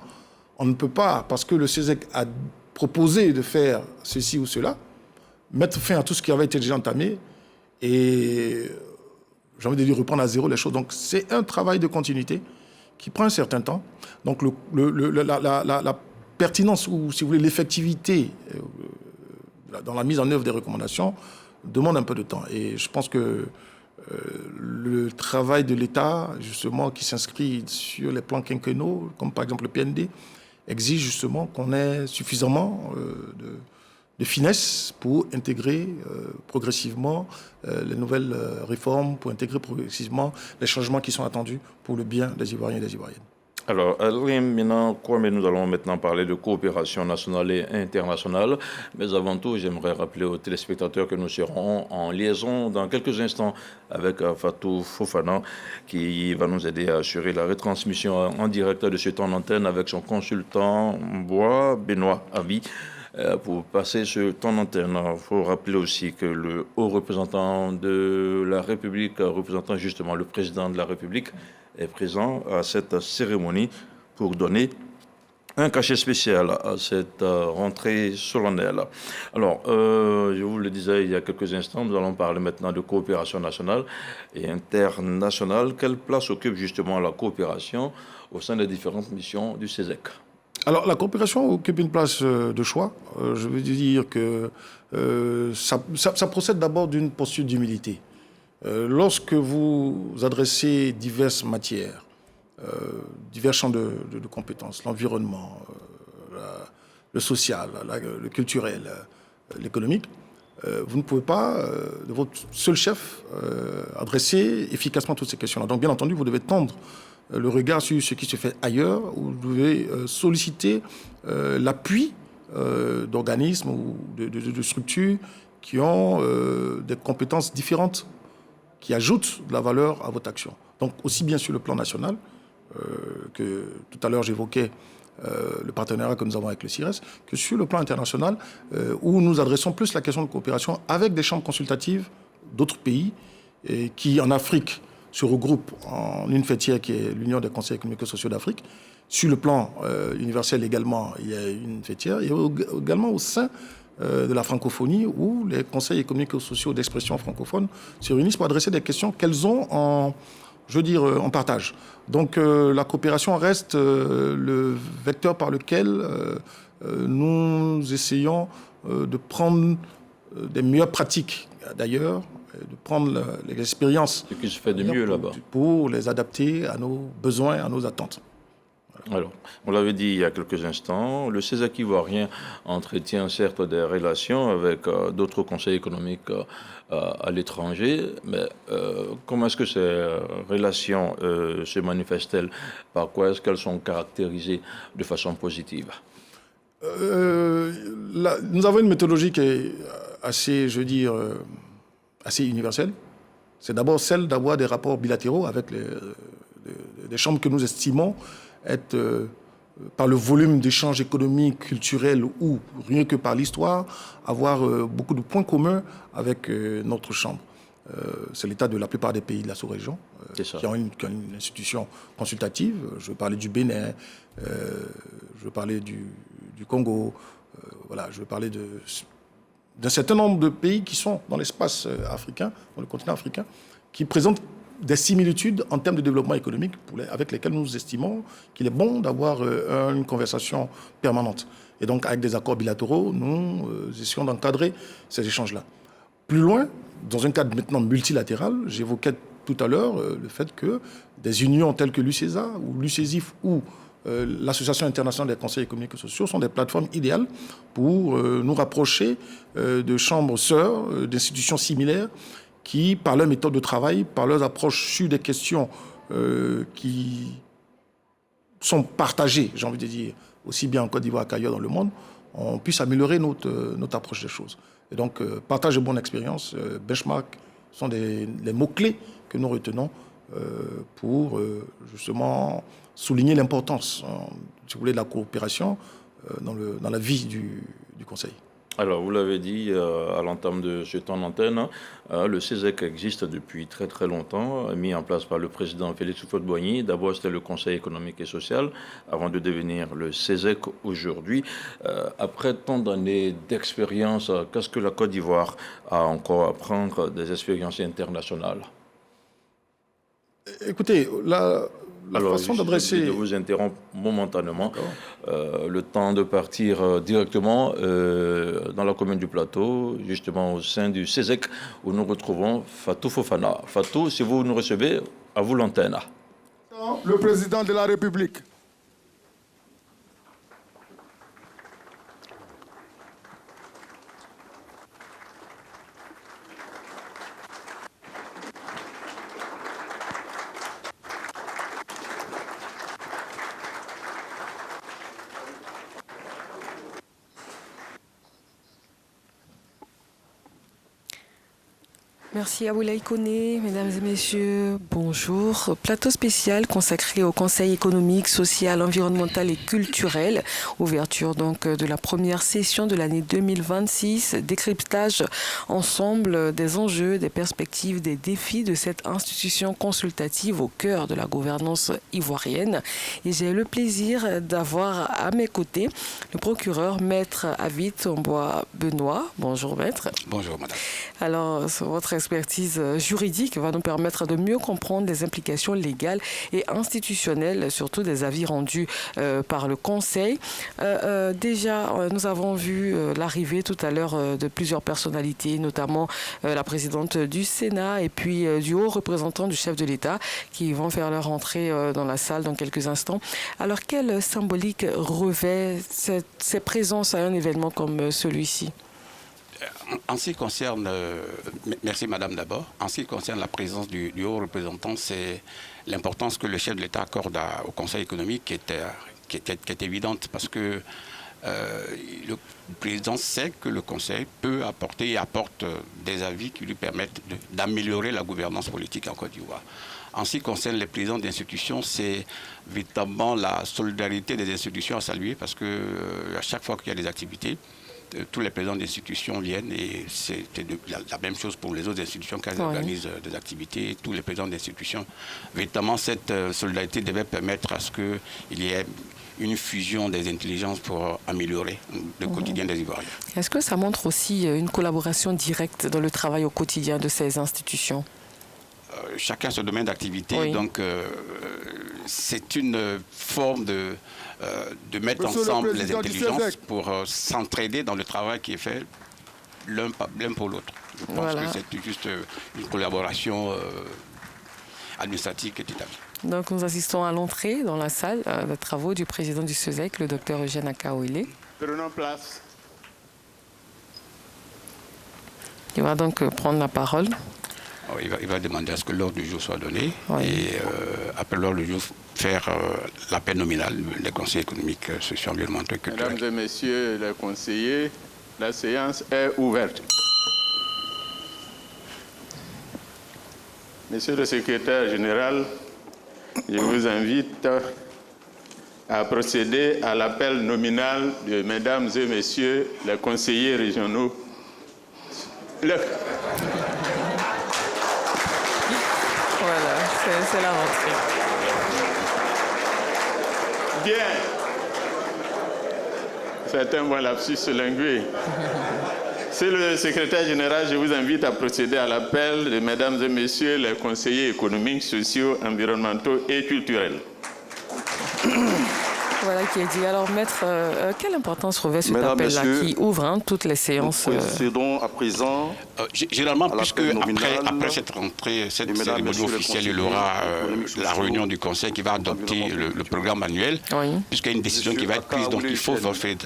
on ne peut pas, parce que le CESEC a proposé de faire ceci ou cela, mettre fin à tout ce qui avait été déjà entamé et, j'ai envie de dire, reprendre à zéro les choses. Donc, c'est un travail de continuité qui prend un certain temps. Donc, la pertinence ou, si vous voulez, l'effectivité dans la mise en œuvre des recommandations demande un peu de temps. Et je pense que le travail de l'État, justement, qui s'inscrit sur les plans quinquennaux, comme par exemple le PND, exige justement qu'on ait suffisamment de finesse pour intégrer progressivement les nouvelles réformes, pour intégrer progressivement les changements qui sont attendus pour le bien des Ivoiriens et des Ivoiriennes. Alors, nous allons maintenant parler de coopération nationale et internationale. Mais avant tout, j'aimerais rappeler aux téléspectateurs que nous serons en liaison dans quelques instants avec Fatou Fofana, qui va nous aider à assurer la retransmission en direct de ce temps d'antenne avec son consultant Benoît Abi. Pour passer ce temps d'antenne, il faut rappeler aussi que le haut représentant de la République, représentant justement le président de la République, est présent à cette cérémonie pour donner un cachet spécial à cette rentrée solennelle. Alors, je vous le disais il y a quelques instants, nous allons parler maintenant de coopération nationale et internationale. Quelle place occupe justement la coopération au sein des différentes missions du CESEC? Alors, la coopération occupe une place de choix. Je veux dire que ça procède d'abord d'une posture d'humilité. Lorsque vous adressez diverses matières, divers champs de compétences, l'environnement, le social, le culturel, l'économique, vous ne pouvez pas, de votre seul chef, adresser efficacement toutes ces questions-là. Donc, bien entendu, vous devez tendre le regard sur ce qui se fait ailleurs, vous devez solliciter l'appui d'organismes ou de structures qui ont des compétences différentes, qui ajoutent de la valeur à votre action. Donc, aussi bien sur le plan national, que tout à l'heure j'évoquais le partenariat que nous avons avec le CIRES, que sur le plan international, où nous adressons plus la question de coopération avec des chambres consultatives d'autres pays, et qui en Afrique se regroupent en une fêtière qui est l'Union des conseils économiques et sociaux d'Afrique. Sur le plan universel également, il y a une fêtière, et également au sein de la francophonie, où les conseils économiques et sociaux d'expression francophone se réunissent pour adresser des questions qu'elles ont en partage. Donc la coopération reste le vecteur par lequel nous essayons de prendre des meilleures pratiques d'ailleurs, de prendre l'expérience ce qui se fait de mieux là-bas pour les adapter à nos besoins, à nos attentes. Alors, on l'avait dit il y a quelques instants, le CESEC ivoirien entretient certes des relations avec d'autres conseils économiques à l'étranger, mais comment est-ce que ces relations se manifestent-elles? Par quoi est-ce qu'elles sont caractérisées de façon positive? Nous avons une méthodologie qui est assez, assez universelle. C'est d'abord celle d'avoir des rapports bilatéraux avec des chambres que nous estimons être, par le volume d'échanges économiques, culturels ou rien que par l'histoire, avoir beaucoup de points communs avec notre chambre. C'est l'état de la plupart des pays de la sous-région qui ont une institution consultative. Je veux parler du Bénin, je veux parler du Congo, je veux parler d'un certain nombre de pays qui sont dans l'espace africain, dans le continent africain, qui présentent des similitudes en termes de développement économique avec lesquels nous estimons qu'il est bon d'avoir une conversation permanente. Et donc, avec des accords bilatéraux, nous essayons d'encadrer ces échanges-là. Plus loin, dans un cadre maintenant multilatéral, j'évoquais tout à l'heure le fait que des unions telles que l'UCESA ou l'UCESIF ou l'Association internationale des conseils économiques et sociaux sont des plateformes idéales pour nous rapprocher de chambres sœurs, d'institutions similaires, qui, par leur méthode de travail, par leurs approches sur des questions qui sont partagées, j'ai envie de dire, aussi bien en Côte d'Ivoire qu'ailleurs dans le monde, on puisse améliorer notre approche des choses. Et donc, partage de bonne expérience, benchmark, sont les mots-clés que nous retenons pour justement souligner l'importance, si vous voulez, de la coopération dans la vie du Conseil. Alors, vous l'avez dit à l'entame de ce temps d'antenne, le CESEC existe depuis très très longtemps, mis en place par le président Félix Houphouët-Boigny. D'abord, c'était le Conseil économique et social, avant de devenir le CESEC aujourd'hui. Après tant d'années d'expérience, qu'est-ce que la Côte d'Ivoire a encore à prendre des expériences internationales? Écoutez, la façon d'adresser... Je vous interromps momentanément. Le temps de partir directement dans la commune du Plateau, justement au sein du CESEC, où nous retrouvons Fatou Fofana. Fatou, si vous nous recevez, à vous l'antenne. Le président de la République. Merci à Aboulaye Koné, mesdames et messieurs, bonjour. Plateau spécial consacré au Conseil économique, social, environnemental et culturel. Ouverture donc de la première session de l'année 2026. Décryptage ensemble des enjeux, des perspectives, des défis de cette institution consultative au cœur de la gouvernance ivoirienne. Et j'ai le plaisir d'avoir à mes côtés le procureur maître Avit Omboa Benoît. Bonjour maître. Bonjour madame. Alors, votre expertise juridique va nous permettre de mieux comprendre les implications légales et institutionnelles, surtout des avis rendus par le Conseil. Déjà, nous avons vu l'arrivée tout à l'heure de plusieurs personnalités, notamment la présidente du Sénat et puis du haut représentant du chef de l'État qui vont faire leur entrée dans la salle dans quelques instants. Alors, quelle symbolique revêt ces présences à un événement comme celui-ci? En ce qui concerne, merci Madame d'abord, en ce qui concerne la présence du haut représentant, c'est l'importance que le chef de l'État accorde au Conseil économique qui est évidente parce que le président sait que le Conseil peut apporter et apporte des avis qui lui permettent d'améliorer la gouvernance politique en Côte d'Ivoire. En ce qui concerne les présidents d'institutions, c'est véritablement la solidarité des institutions à saluer parce que à chaque fois qu'il y a des activités, tous les présidents d'institutions viennent et c'est la même chose pour les autres institutions qui organisent des activités. Tous les présidents d'institutions, véritablement cette solidarité devait permettre à ce qu'il y ait une fusion des intelligences pour améliorer le quotidien des Ivoiriens. Est-ce que ça montre aussi une collaboration directe dans le travail au quotidien de ces institutions? Chacun ce domaine d'activité, donc c'est une forme de mettre ensemble les intelligences pour s'entraider dans le travail qui est fait l'un pour l'autre. Je pense que c'est juste une collaboration administrative qui est établie. Donc nous assistons à l'entrée dans la salle de travaux du président du SESEC, le docteur Eugène Akaouélé. Prenons place. Il va donc prendre la parole. Il va demander à ce que l'ordre du jour soit donné et après l'ordre du jour faire l'appel nominal des conseils économiques, sociaux, environnementaux et culturels. Mesdames et messieurs les conseillers, la séance est ouverte. Monsieur le secrétaire général, je vous invite à procéder à l'appel nominal de mesdames et messieurs les conseillers régionaux. Voilà, c'est la rentrée. Bien. C'est un bon lapsus lingué. C'est le secrétaire général, je vous invite à procéder à l'appel de mesdames et messieurs les conseillers économiques, sociaux, environnementaux et culturels. Voilà qui est dit. Alors, maître, quelle importance revêt cet appel-là qui ouvre toutes les séances procédons à présent. Généralement, puisque après cette rentrée, cette cérémonie officielle, il y aura la réunion du Conseil qui va adopter le programme annuel, puisqu'il y a une décision qui va être prise. Donc, il faut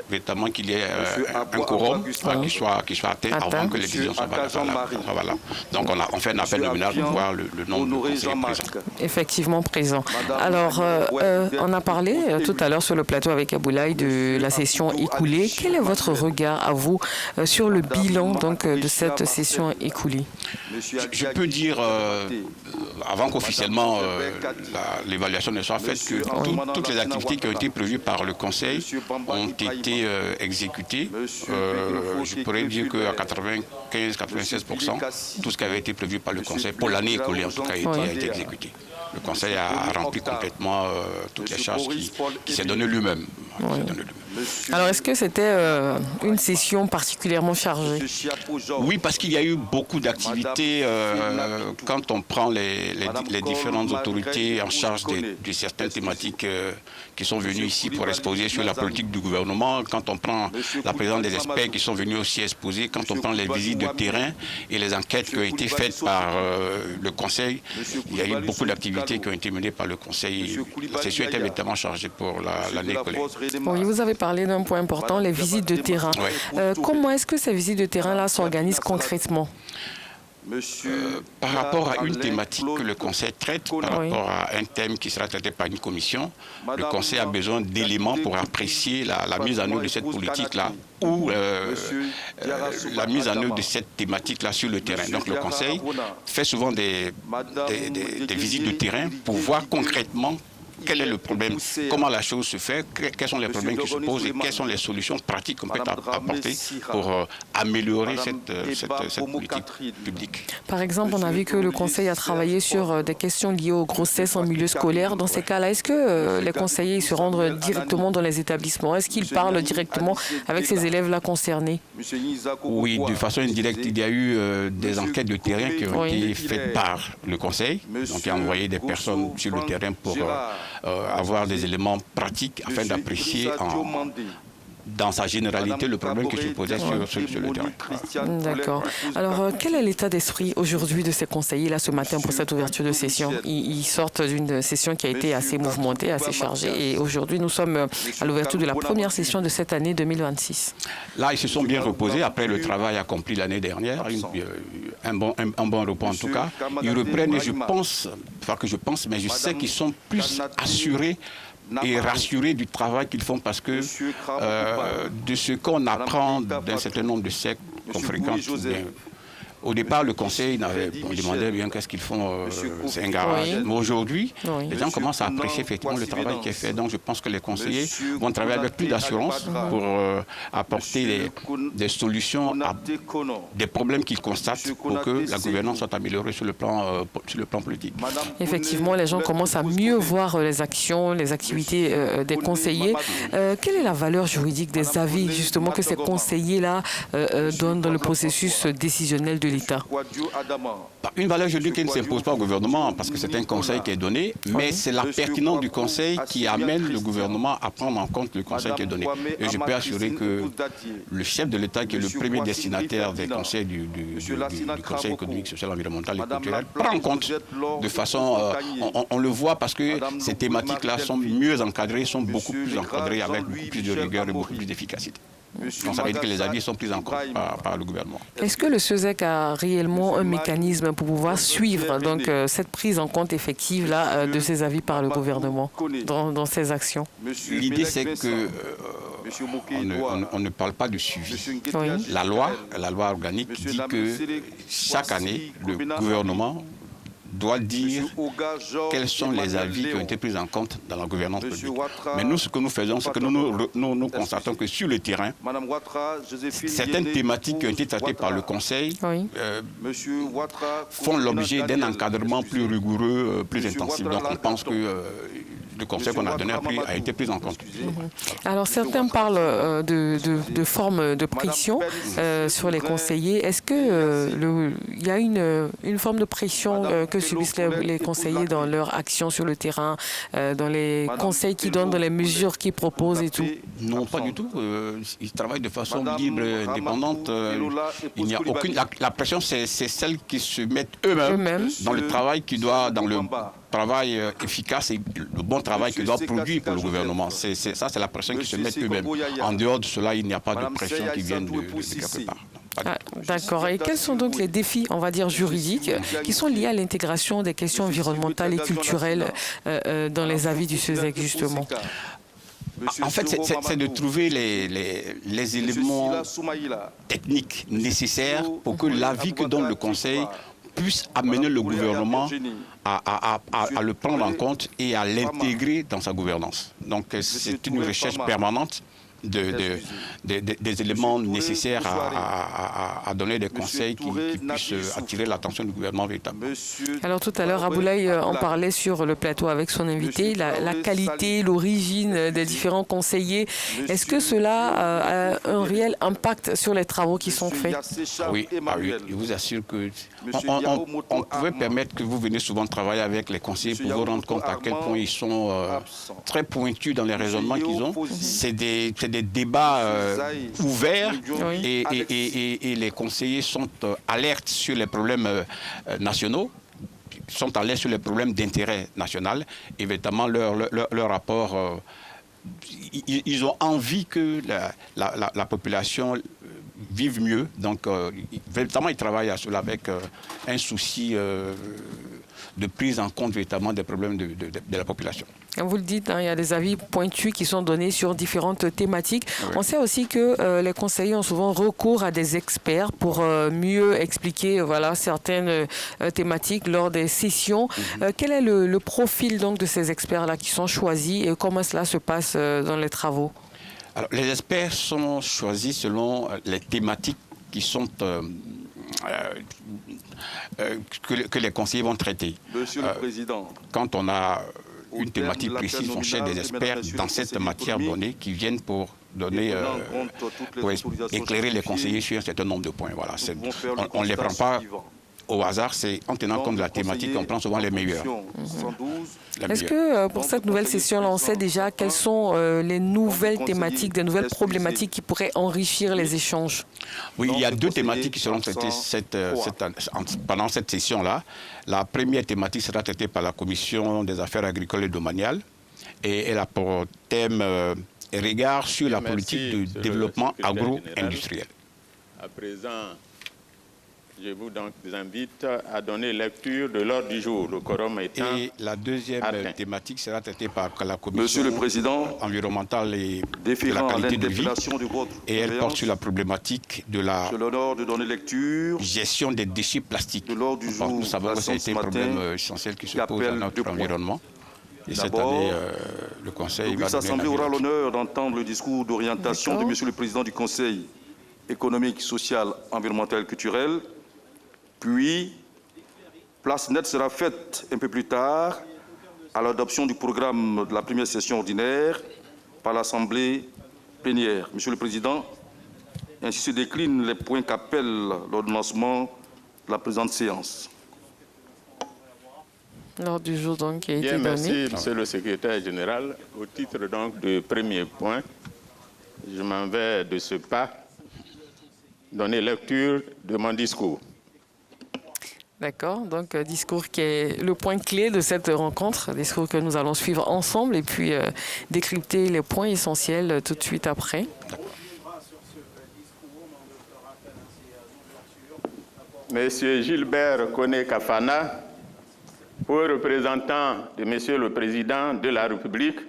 véritablement qu'il y ait un quorum qui soit atteint avant que les décisions soient valables. Donc, on fait un appel nominal pour voir le nombre de conseillers présents. Effectivement présents. Alors, on a parlé tout à l'heure sur le plateau avec Aboulaye de la session écoulée. Quel est votre regard à vous sur le bilan donc, de cette session écoulée? Je peux dire, avant qu'officiellement l'évaluation ne soit faite, que toutes les activités qui ont été prévues par le Conseil ont été exécutées. Je pourrais dire qu'à 95-96%, tout ce qui avait été prévu par le Conseil pour l'année écoulée en tout cas a été exécuté. Le Conseil a rempli complètement toutes les charges qui s'est donné lui-même. Alors, est-ce que c'était une session particulièrement chargée? Oui, parce qu'il y a eu beaucoup d'activités. Quand on prend les différentes autorités en charge de certaines thématiques qui sont venues ici pour exposer sur la politique du gouvernement, quand on prend la présence des experts qui sont venus aussi exposer, quand on prend les visites de terrain et les enquêtes qui ont été faites par le Conseil, il y a eu beaucoup d'activités qui ont été menées par le Conseil. La session était véritablement chargée pour l'année écoulée. Oui, vous avez parlé d'un point important, les visites de terrain. Comment est-ce que ces visites de terrain-là s'organisent concrètement? Par rapport à une thématique que le Conseil traite, par rapport à un thème qui sera traité par une commission, le Conseil a besoin d'éléments pour apprécier la mise en œuvre de cette politique-là ou la mise en œuvre de cette thématique-là sur le terrain. Donc le Conseil fait souvent des visites de terrain pour voir concrètement quel est le problème, comment la chose se fait, quels sont les problèmes qui se posent et quelles sont les solutions pratiques qu'on peut apporter pour améliorer cette politique publique. Par exemple, on a vu que le Conseil a travaillé sur des questions liées aux grossesses en milieu scolaire. Dans ces cas-là, est-ce que les conseillers se rendent directement dans les établissements? Est-ce qu'ils parlent directement avec ces élèves-là concernés? Oui, de façon indirecte. Il y a eu des enquêtes de terrain qui ont été faites par le Conseil. Donc, il a envoyé des personnes sur le terrain pour avoir des éléments pratiques afin d'apprécier dans sa généralité le problème qui se posait sur le terrain. D'accord. Alors, quel est l'état d'esprit aujourd'hui de ces conseillers-là ce matin pour cette ouverture de session? Ils sortent d'une session qui a été assez mouvementée, assez chargée. Et aujourd'hui, nous sommes à l'ouverture de la première session de cette année 2026. Là, ils se sont bien reposés après le travail accompli l'année dernière. Un bon repos en tout cas. Ils reprennent et je pense, mais je sais qu'ils sont plus assurés et rassurés du travail qu'ils font parce que de ce qu'on apprend d'un certain nombre de sectes qu'on fréquente, au départ, le Conseil demandait bien qu'est-ce qu'ils font, c'est un garage. Oui. Mais aujourd'hui, les gens commencent à apprécier effectivement le travail qui est fait. Donc je pense que les conseillers vont travailler avec plus d'assurance pour apporter des solutions à des problèmes qu'ils constatent pour que la gouvernance soit améliorée sur le plan politique. Effectivement, les gens commencent à mieux voir les actions, les activités des conseillers. Quelle est la valeur juridique des avis justement que ces conseillers-là donnent dans le processus décisionnel de l'État? Une valeur juridique qui ne s'impose pas au gouvernement parce que c'est un conseil qui est donné, mais c'est la pertinence du conseil qui amène le gouvernement à prendre en compte le conseil qui est donné. Et je peux assurer que le chef de l'État, qui est le premier destinataire des conseils du Conseil économique, social, environnemental et culturel, prend en compte de façon... on le voit parce que ces thématiques-là sont mieux encadrées, sont beaucoup plus encadrées avec beaucoup plus de rigueur et beaucoup plus d'efficacité. Donc ça veut dire que les avis sont pris en compte par le gouvernement. Est-ce que le SESEC a réellement un mécanisme pour pouvoir suivre donc, cette prise en compte effective là, de ces avis par le gouvernement dans ses actions? L'idée c'est que on ne parle pas de suivi. Oui. La loi organique dit que chaque année, le gouvernement doit dire quels sont les avis qui ont été pris en compte dans la gouvernance publique. Mais nous, ce que nous faisons, c'est que nous constatons que sur le terrain, certaines thématiques qui ont été traitées par le Conseil font l'objet d'un encadrement plus rigoureux, plus intensif. Donc on pense que le conseil qu'on a donné a été pris en compte. Alors certains parlent de formes de pression sur les conseillers. Est-ce qu'il y a une forme de pression que subissent les conseillers dans leur action sur le terrain, dans les conseils qu'ils donnent, dans les mesures qu'ils proposent et tout? Non, pas du tout. Ils travaillent de façon libre, indépendante. Il n'y a aucune... La pression, c'est celle qui se mettent eux-mêmes dans le travail qui doit... dans le travail efficace et le bon travail que doit produire pour le gouvernement. Ça, c'est la pression qui se met eux-mêmes. En dehors de cela, il n'y a pas de pression qui vienne de quelque part. D'accord. Et quels sont donc les défis, on va dire, juridiques qui sont liés à l'intégration des questions environnementales et culturelles dans les avis du SESEC, justement? En fait, c'est de trouver les éléments techniques nécessaires pour que l'avis que donne le Conseil puisse amener le gouvernement à le prendre en compte et à l'intégrer dans sa gouvernance. Donc c'est une recherche permanente des éléments nécessaires à donner des conseils qui puissent attirer l'attention du gouvernement véritable. Alors tout à l'heure, Aboulaye en parlait sur le plateau avec son invité, la qualité, l'origine des différents conseillers. Est-ce que cela a un réel impact sur les travaux qui sont faits? Oui, je vous assure que on pouvait permettre que vous veniez souvent travailler avec les conseillers pour vous rendre compte à quel point ils sont très pointus dans les raisonnements qu'ils ont. C'est des débats ouverts et les conseillers sont alertes sur les problèmes nationaux, sont alertes sur les problèmes d'intérêt national. Évidemment, leur rapport, ils ont envie que la population vive mieux. Donc, véritablement, ils travaillent à cela avec un souci de prise en compte véritablement des problèmes de la population. Comme vous le dites, il y a des avis pointus qui sont donnés sur différentes thématiques. Oui. On sait aussi que les conseillers ont souvent recours à des experts pour mieux expliquer certaines thématiques lors des sessions. Quel est le profil donc de ces experts-là qui sont choisis et comment cela se passe dans les travaux? Alors, les experts sont choisis selon les thématiques qui sont que les conseillers vont traiter. Monsieur le Président, quand on a une thématique précise, on cherche des experts dans cette matière donnée qui viennent pour donner, pour éclairer les conseillers sur un certain nombre de points. Voilà, on ne les prend pas au hasard, c'est en tenant compte de la thématique qu'on prend souvent les meilleurs. Est-ce que pour cette nouvelle session-là, on sait déjà quelles sont les nouvelles thématiques, des nouvelles problématiques qui pourraient enrichir les échanges? Oui, il y a deux thématiques qui seront traitées pendant cette session-là. La première thématique sera traitée par la Commission des affaires agricoles et domaniales et elle a pour thème regard sur la politique de développement agro-industriel. À présent, je vous invite à donner lecture de l'ordre du jour, le quorum étant. Et la deuxième thématique sera traitée par la Commission Monsieur le Président, environnementale et de la qualité de vie. Et elle porte sur la problématique de la gestion des déchets plastiques. Nous savons que c'est un problème essentiel qui se pose à notre environnement. Et cette année, le Conseil va donner l'Assemblée aura l'honneur d'entendre le discours d'orientation de Monsieur le Président du Conseil économique, social, environnemental et culturel. Puis, place nette sera faite un peu plus tard à l'adoption du programme de la première session ordinaire par l'Assemblée plénière. Monsieur le Président, ainsi se déclinent les points qu'appelle l'ordonnancement de la présente séance. L'ordre du jour donc qui a été donné. Merci, Monsieur le Secrétaire général. Au titre donc du premier point, je m'en vais de ce pas donner lecture de mon discours. D'accord, donc discours qui est le point clé de cette rencontre, discours que nous allons suivre ensemble et puis décrypter les points essentiels tout de suite après. Monsieur Gilbert Koné-Kafana, pour représentant de Monsieur le Président de la République,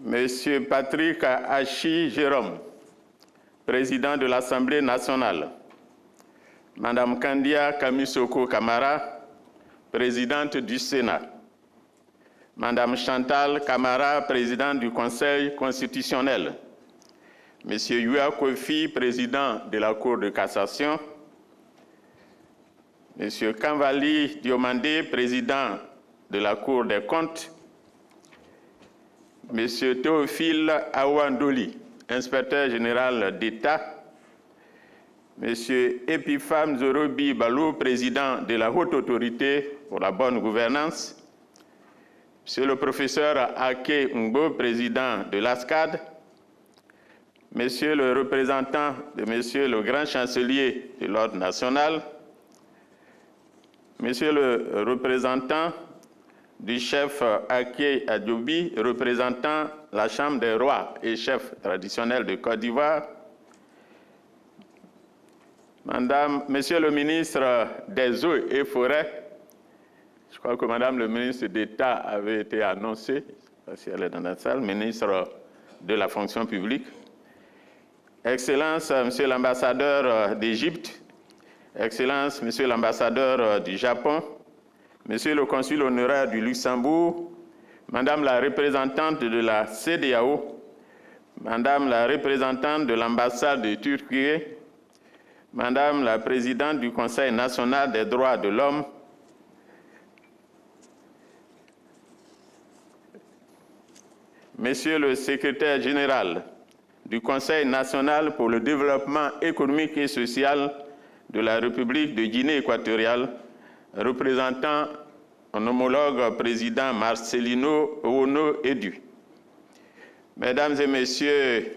Monsieur Patrick Hachi Jérôme, Président de l'Assemblée nationale, Madame Kandia Kamisoko Kamara, Présidente du Sénat, Madame Chantal Kamara, Présidente du Conseil constitutionnel, Monsieur Yua Kofi, Président de la Cour de cassation, Monsieur Kanvali Diomandé, Président de la Cour des comptes, Monsieur Théophile Awandoli, Inspecteur général d'État, Monsieur Epipham Zorobi Balou, Président de la Haute Autorité pour la bonne gouvernance, Monsieur le Professeur Ake Ngbo, Président de l'ASCAD, Monsieur le représentant de Monsieur le Grand Chancelier de l'Ordre national, Monsieur le représentant du chef Ake Adjobi, représentant la Chambre des rois et chef traditionnel de Côte d'Ivoire, Monsieur le ministre des Eaux et Forêts, je crois que Madame le ministre d'État avait été annoncée, je ne sais pas si elle est dans la salle, ministre de la fonction publique, Excellence, Monsieur l'ambassadeur d'Égypte, Excellence, Monsieur l'ambassadeur du Japon, Monsieur le consul honoraire du Luxembourg, Madame la représentante de la CEDEAO, Madame la représentante de l'ambassade de Turquie, Madame la présidente du Conseil national des droits de l'homme, Monsieur le secrétaire général du Conseil national pour le développement économique et social de la République de Guinée équatoriale, représentant un homologue président Marcelino Ono Edu. Mesdames et Messieurs,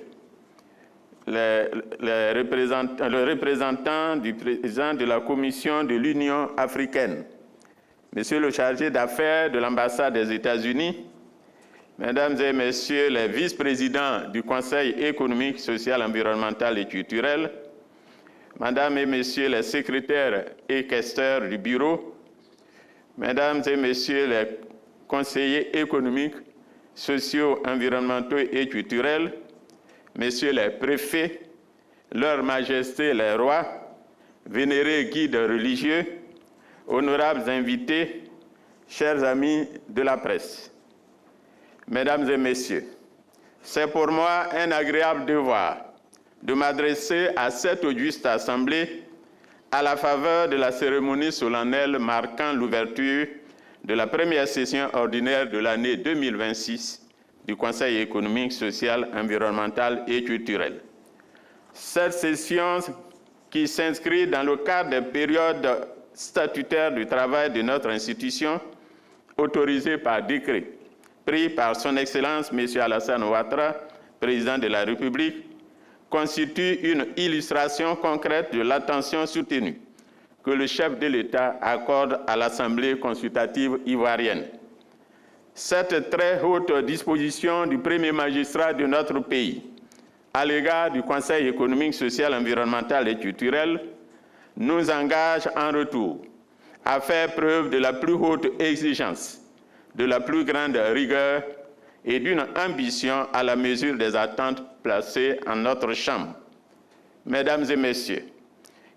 le représentant du président de la Commission de l'Union africaine, Monsieur le chargé d'affaires de l'ambassade des États-Unis, Mesdames et Messieurs les vice-présidents du Conseil économique, social, environnemental et culturel, Mesdames et Messieurs les secrétaires et questeurs du bureau, Mesdames et Messieurs les conseillers économiques, sociaux, environnementaux et culturels, Messieurs les préfets, Leurs Majestés les rois, vénérés guides religieux, honorables invités, chers amis de la presse. Mesdames et Messieurs, c'est pour moi un agréable devoir de m'adresser à cette auguste assemblée à la faveur de la cérémonie solennelle marquant l'ouverture de la première session ordinaire de l'année 2026 du Conseil économique, social, environnemental et culturel. Cette session qui s'inscrit dans le cadre des périodes statutaires du travail de notre institution, autorisée par décret, pris par son Excellence M. Alassane Ouattara, Président de la République, constitue une illustration concrète de l'attention soutenue que le chef de l'État accorde à l'Assemblée consultative ivoirienne. Cette très haute disposition du premier magistrat de notre pays à l'égard du Conseil économique, social, environnemental et culturel nous engage en retour à faire preuve de la plus haute exigence, de la plus grande rigueur et d'une ambition à la mesure des attentes placées en notre Chambre. Mesdames et Messieurs,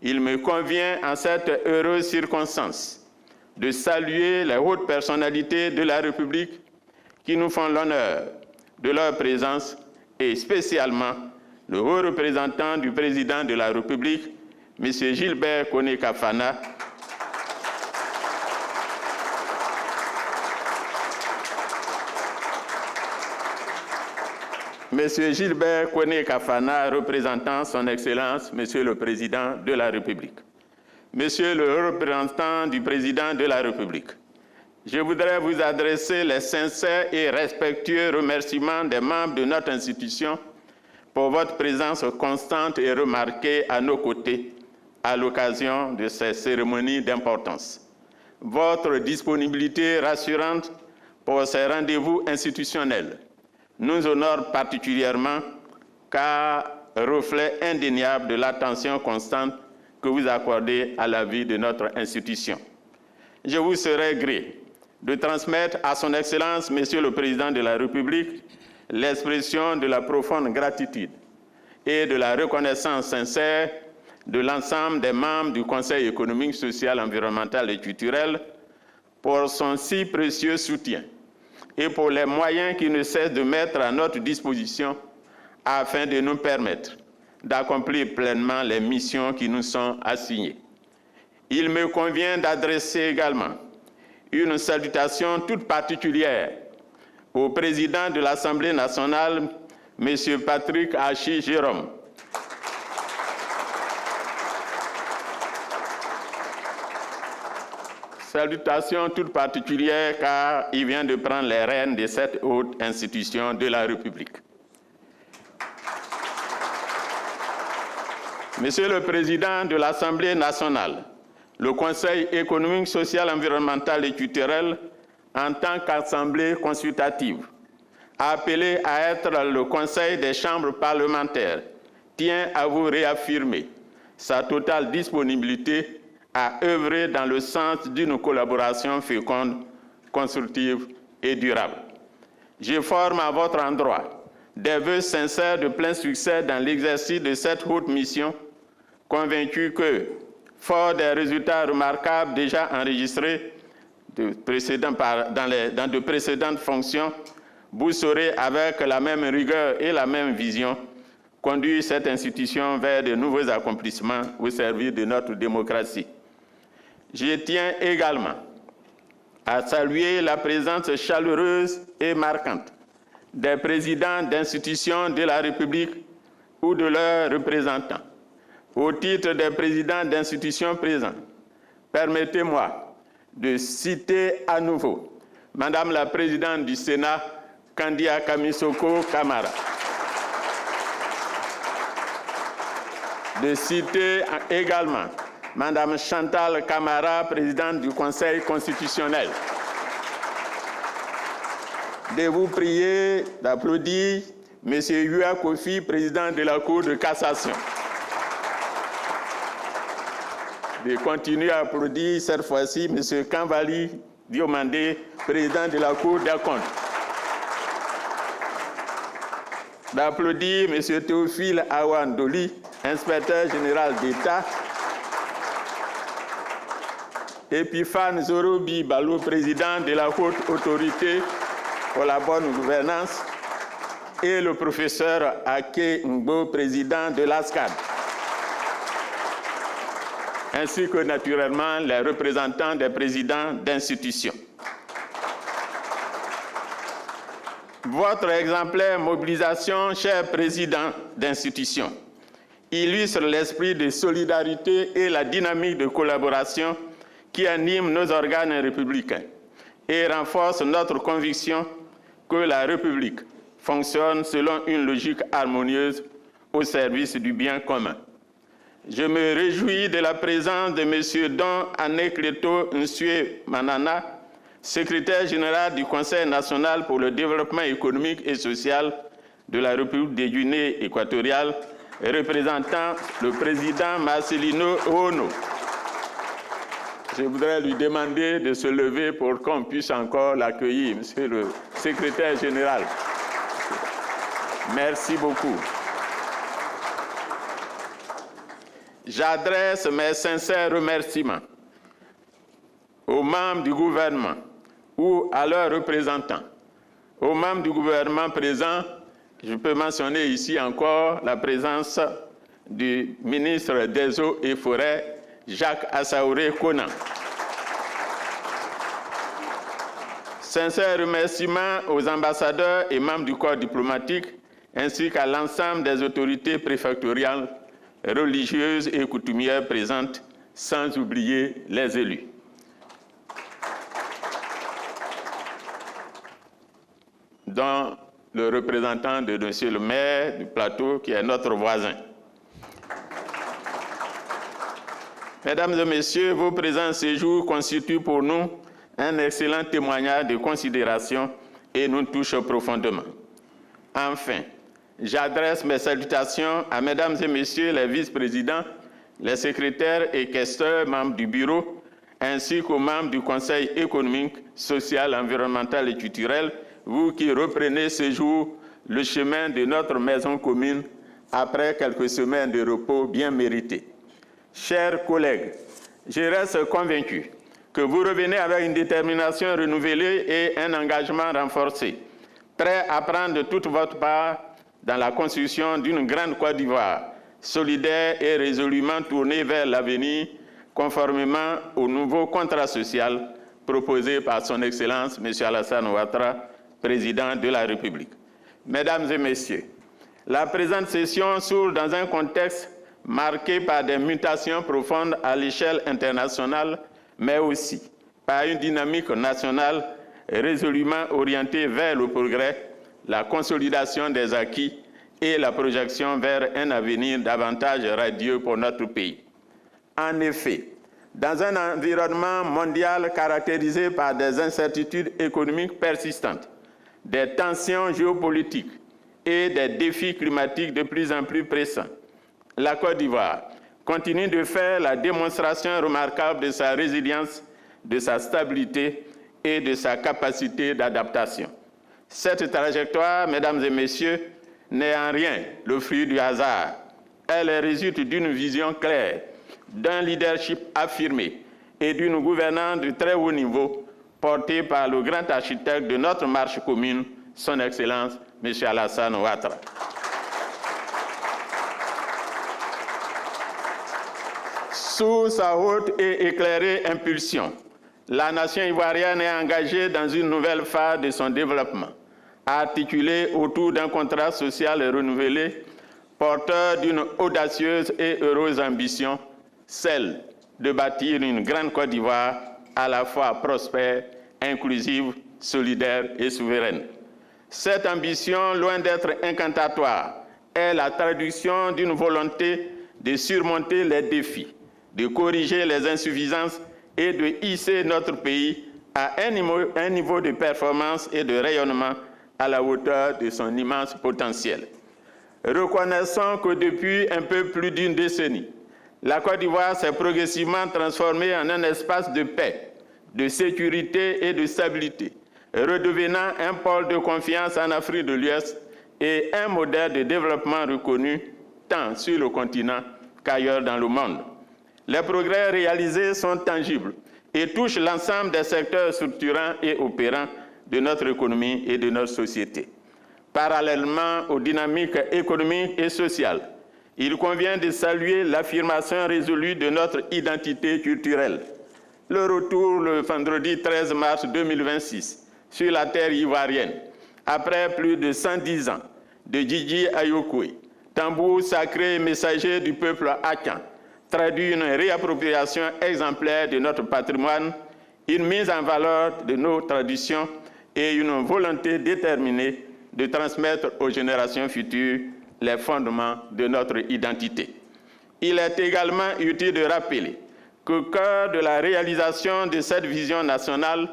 il me convient en cette heureuse circonstance de saluer les hautes personnalités de la République qui nous font l'honneur de leur présence et spécialement le haut représentant du Président de la République, M. Gilbert Kone-Kafana, Monsieur Gilbert Kone-Kafana, représentant son Excellence, Monsieur le Président de la République. Monsieur le représentant du Président de la République, je voudrais vous adresser les sincères et respectueux remerciements des membres de notre institution pour votre présence constante et remarquée à nos côtés à l'occasion de ces cérémonies d'importance. Votre disponibilité rassurante pour ces rendez-vous institutionnels nous honore particulièrement car reflet indéniable de l'attention constante que vous accordez à la vie de notre institution. Je vous serai gré de transmettre à son Excellence, Monsieur le Président de la République, l'expression de la profonde gratitude et de la reconnaissance sincère de l'ensemble des membres du Conseil économique, social, environnemental et culturel pour son si précieux soutien et pour les moyens qu'ils ne cessent de mettre à notre disposition afin de nous permettre d'accomplir pleinement les missions qui nous sont assignées. Il me convient d'adresser également une salutation toute particulière au président de l'Assemblée nationale, M. Patrick Hachi Jérôme, salutations toute particulière car il vient de prendre les rênes de cette haute institution de la République. Monsieur le Président de l'Assemblée nationale, le Conseil économique, social, environnemental et culturel, en tant qu'assemblée consultative, appelé à être le Conseil des chambres parlementaires, tient à vous réaffirmer sa totale disponibilité à œuvrer dans le sens d'une collaboration féconde, constructive et durable. Je forme à votre endroit des vœux sincères de plein succès dans l'exercice de cette haute mission, convaincu que, fort des résultats remarquables déjà enregistrés dans de précédentes fonctions, vous saurez avec la même rigueur et la même vision conduire cette institution vers de nouveaux accomplissements au service de notre démocratie. Je tiens également à saluer la présence chaleureuse et marquante des présidents d'institutions de la République ou de leurs représentants. Au titre des présidents d'institutions présents, permettez-moi de citer à nouveau Madame la Présidente du Sénat, Kandia Kamisoko Kamara. De citer également Madame Chantal Camara, présidente du Conseil constitutionnel. De vous prier d'applaudir M. Yua Kofi, président de la Cour de cassation. De continuer à applaudir cette fois-ci M. Kanvali, Diomandé, président de la Cour des comptes. D'applaudir M. Théophile Awandoli, inspecteur général d'État. Epiphane Zorobi Balo, président de la Haute Autorité pour la bonne gouvernance. Et le professeur Ake Ngbo, président de l'ASCAD. Ainsi que naturellement les représentants des présidents d'institutions. Votre exemplaire mobilisation, chers présidents d'institutions, illustre l'esprit de solidarité et la dynamique de collaboration qui anime nos organes républicains et renforce notre conviction que la République fonctionne selon une logique harmonieuse au service du bien commun. Je me réjouis de la présence de M. Don Anekleto Nsue Manana, secrétaire général du Conseil national pour le développement économique et social de la République de Guinée équatoriale, représentant le président Marcelino Ono. Je voudrais lui demander de se lever pour qu'on puisse encore l'accueillir, Monsieur le secrétaire général. Merci beaucoup. J'adresse mes sincères remerciements aux membres du gouvernement ou à leurs représentants. Aux membres du gouvernement présents, je peux mentionner ici encore la présence du ministre des Eaux et Forêts, Jacques Assaouré Konan. Sincères remerciements aux ambassadeurs et membres du corps diplomatique, ainsi qu'à l'ensemble des autorités préfectorales, religieuses et coutumières présentes, sans oublier les élus. Dont le représentant de M. le maire du plateau, qui est notre voisin. Mesdames et messieurs, vos présents séjours constituent pour nous un excellent témoignage de considération et nous touchent profondément. Enfin, j'adresse mes salutations à mesdames et messieurs les vice-présidents, les secrétaires et questeurs, membres du bureau, ainsi qu'aux membres du Conseil économique, social, environnemental et culturel, vous qui reprenez ce jour le chemin de notre maison commune après quelques semaines de repos bien mérités. Chers collègues, je reste convaincu que vous revenez avec une détermination renouvelée et un engagement renforcé, prêt à prendre de toute votre part dans la construction d'une grande Côte d'Ivoire, solidaire et résolument tournée vers l'avenir, conformément au nouveau contrat social proposé par son Excellence M. Alassane Ouattara, président de la République. Mesdames et messieurs, la présente session s'ouvre dans un contexte marqué par des mutations profondes à l'échelle internationale, mais aussi par une dynamique nationale résolument orientée vers le progrès, la consolidation des acquis et la projection vers un avenir davantage radieux pour notre pays. En effet, dans un environnement mondial caractérisé par des incertitudes économiques persistantes, des tensions géopolitiques et des défis climatiques de plus en plus pressants, la Côte d'Ivoire continue de faire la démonstration remarquable de sa résilience, de sa stabilité et de sa capacité d'adaptation. Cette trajectoire, mesdames et messieurs, n'est en rien le fruit du hasard. Elle résulte d'une vision claire, d'un leadership affirmé et d'une gouvernance de très haut niveau portée par le grand architecte de notre marche commune, son Excellence, M. Alassane Ouattara. Sous sa haute et éclairée impulsion, la nation ivoirienne est engagée dans une nouvelle phase de son développement, articulée autour d'un contrat social renouvelé, porteur d'une audacieuse et heureuse ambition, celle de bâtir une grande Côte d'Ivoire à la fois prospère, inclusive, solidaire et souveraine. Cette ambition, loin d'être incantatoire, est la traduction d'une volonté de surmonter les défis, de corriger les insuffisances et de hisser notre pays à un niveau de performance et de rayonnement à la hauteur de son immense potentiel. Reconnaissons que depuis un peu plus d'une décennie, la Côte d'Ivoire s'est progressivement transformée en un espace de paix, de sécurité et de stabilité, redevenant un pôle de confiance en Afrique de l'Ouest et un modèle de développement reconnu tant sur le continent qu'ailleurs dans le monde. Les progrès réalisés sont tangibles et touchent l'ensemble des secteurs structurants et opérants de notre économie et de notre société. Parallèlement aux dynamiques économiques et sociales, il convient de saluer l'affirmation résolue de notre identité culturelle. Le retour le vendredi 13 mars 2026 sur la terre ivoirienne, après plus de 110 ans, de Djidji Ayokoué, tambour sacré et messager du peuple akan, traduit une réappropriation exemplaire de notre patrimoine, une mise en valeur de nos traditions et une volonté déterminée de transmettre aux générations futures les fondements de notre identité. Il est également utile de rappeler qu'au cœur de la réalisation de cette vision nationale,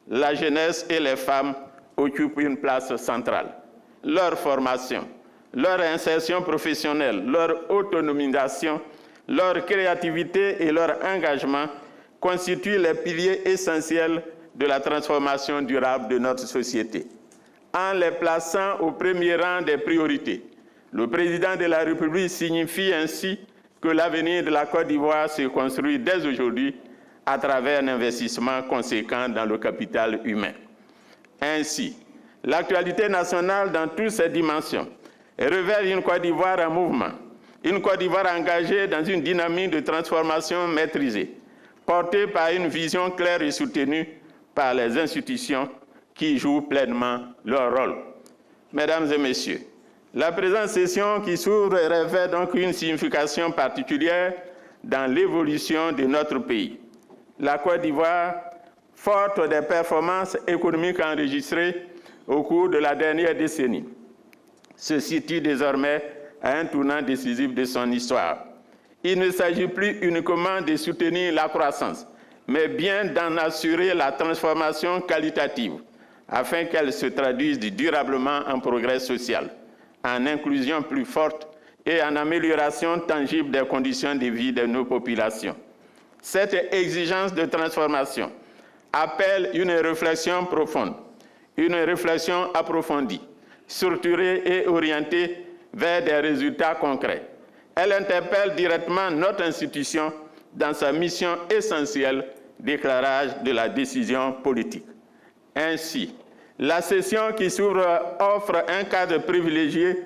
la jeunesse et les femmes occupent une place centrale. Leur formation, leur insertion professionnelle, leur autonomisation, leur créativité et leur engagement constituent les piliers essentiels de la transformation durable de notre société. En les plaçant au premier rang des priorités, le président de la République signifie ainsi que l'avenir de la Côte d'Ivoire se construit dès aujourd'hui à travers un investissement conséquent dans le capital humain. Ainsi, l'actualité nationale dans toutes ses dimensions révèle une Côte d'Ivoire en mouvement, une Côte d'Ivoire engagée dans une dynamique de transformation maîtrisée, portée par une vision claire et soutenue par les institutions qui jouent pleinement leur rôle. Mesdames et messieurs, la présente session qui s'ouvre revêt donc une signification particulière dans l'évolution de notre pays. La Côte d'Ivoire, forte des performances économiques enregistrées au cours de la dernière décennie, se situe désormais à un tournant décisif de son histoire. Il ne s'agit plus uniquement de soutenir la croissance, mais bien d'en assurer la transformation qualitative, afin qu'elle se traduise durablement en progrès social, en inclusion plus forte et en amélioration tangible des conditions de vie de nos populations. Cette exigence de transformation appelle une réflexion profonde, une réflexion approfondie, structurée et orientée vers des résultats concrets. Elle interpelle directement notre institution dans sa mission essentielle d'éclairage de la décision politique. Ainsi, la session qui s'ouvre offre un cadre privilégié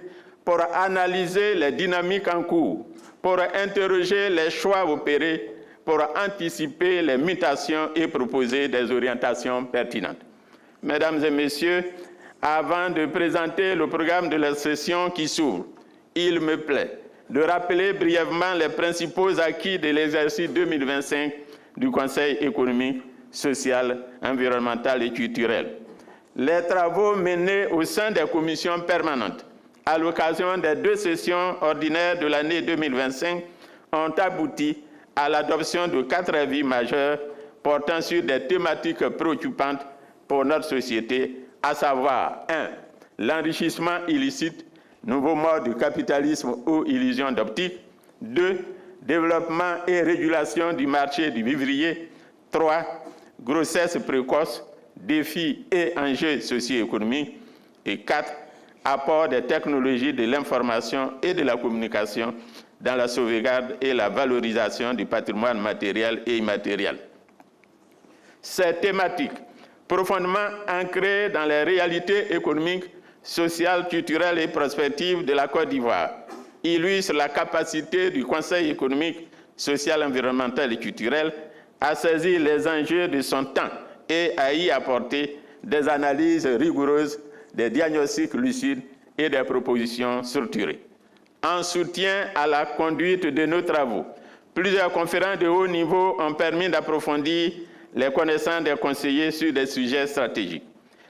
pour analyser les dynamiques en cours, pour interroger les choix opérés, pour anticiper les mutations et proposer des orientations pertinentes. Mesdames et messieurs, avant de présenter le programme de la session qui s'ouvre, il me plaît de rappeler brièvement les principaux acquis de l'exercice 2025 du Conseil économique, social, environnemental et culturel. Les travaux menés au sein des commissions permanentes à l'occasion des 2 sessions ordinaires de l'année 2025 ont abouti à l'adoption de 4 avis majeurs portant sur des thématiques préoccupantes pour notre société, à savoir 1. L'enrichissement illicite, nouveau mode de capitalisme ou illusion d'optique. 2. Développement et régulation du marché du vivrier. 3. Grossesse précoce, défis et enjeux socio-économiques. Et 4. Apport des technologies de l'information et de la communication dans la sauvegarde et la valorisation du patrimoine matériel et immatériel. Ces thématiques, profondément ancrées dans les réalités économiques, sociales, culturelles et prospectives de la Côte d'Ivoire, illustrent la capacité du Conseil économique, social, environnemental et culturel à saisir les enjeux de son temps et à y apporter des analyses rigoureuses, des diagnostics lucides et des propositions structurées. En soutien à la conduite de nos travaux, plusieurs conférences de haut niveau ont permis d'approfondir les connaissances des conseillers sur des sujets stratégiques.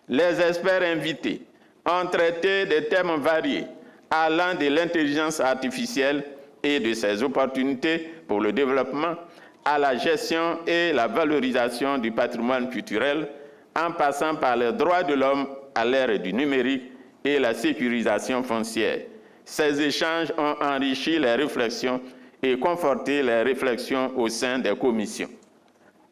Les experts invités ont traité des thèmes variés, allant de l'intelligence artificielle et de ses opportunités pour le développement à la gestion et la valorisation du patrimoine culturel, en passant par les droits de l'homme à l'ère du numérique et la sécurisation foncière. Ces échanges ont enrichi les réflexions et conforté les réflexions au sein des commissions.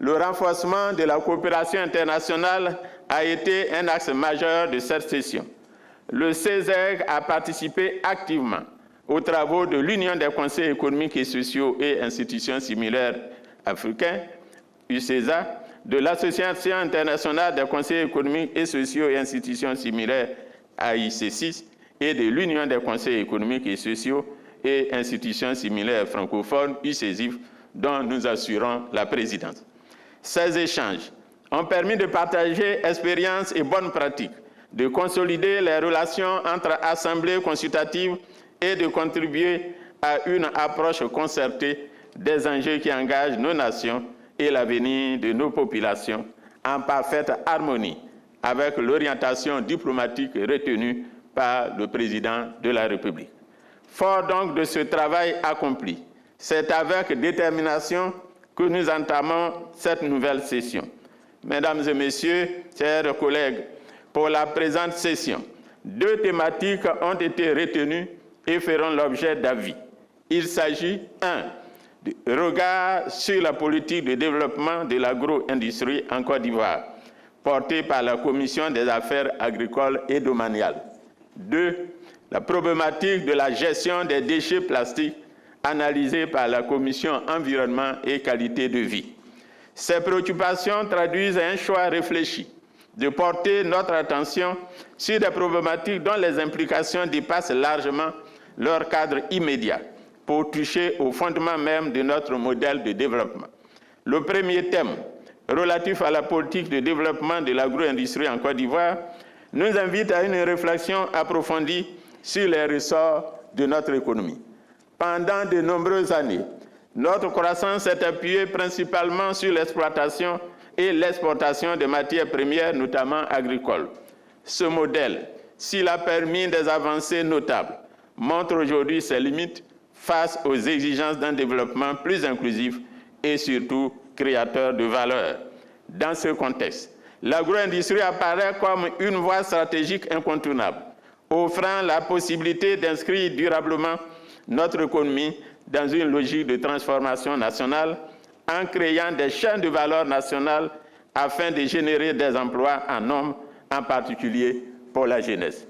Le renforcement de la coopération internationale a été un axe majeur de cette session. Le CESEC a participé activement aux travaux de l'Union des conseils économiques et sociaux et institutions similaires africains, UCESA, de l'Association internationale des conseils économiques et sociaux et institutions similaires, AIC6, et de l'Union des conseils économiques et sociaux et institutions similaires francophones, UCESIF, dont nous assurons la présidence. Ces échanges ont permis de partager expériences et bonnes pratiques, de consolider les relations entre assemblées consultatives et de contribuer à une approche concertée des enjeux qui engagent nos nations et l'avenir de nos populations en parfaite harmonie avec l'orientation diplomatique retenue par le président de la République. Fort donc de ce travail accompli, c'est avec détermination que nous entamons cette nouvelle session. Mesdames et messieurs, chers collègues, pour la présente session, 2 thématiques ont été retenues et feront l'objet d'avis. Il s'agit, 1, de regard sur la politique de développement de l'agro-industrie en Côte d'Ivoire, portée par la Commission des affaires agricoles et domaniales. 2, la problématique de la gestion des déchets plastiques analysée par la Commission environnement et qualité de vie. Ces préoccupations traduisent un choix réfléchi de porter notre attention sur des problématiques dont les implications dépassent largement leur cadre immédiat pour toucher au fondement même de notre modèle de développement. Le premier thème, relatif à la politique de développement de l'agro-industrie en Côte d'Ivoire, nous invite à une réflexion approfondie sur les ressorts de notre économie. Pendant de nombreuses années, notre croissance s'est appuyée principalement sur l'exploitation et l'exportation de matières premières, notamment agricoles. Ce modèle, s'il a permis des avancées notables, montre aujourd'hui ses limites face aux exigences d'un développement plus inclusif et surtout créateur de valeur. Dans ce contexte, l'agro-industrie apparaît comme une voie stratégique incontournable, offrant la possibilité d'inscrire durablement notre économie dans une logique de transformation nationale en créant des chaînes de valeur nationales afin de générer des emplois en nombre, en particulier pour la jeunesse.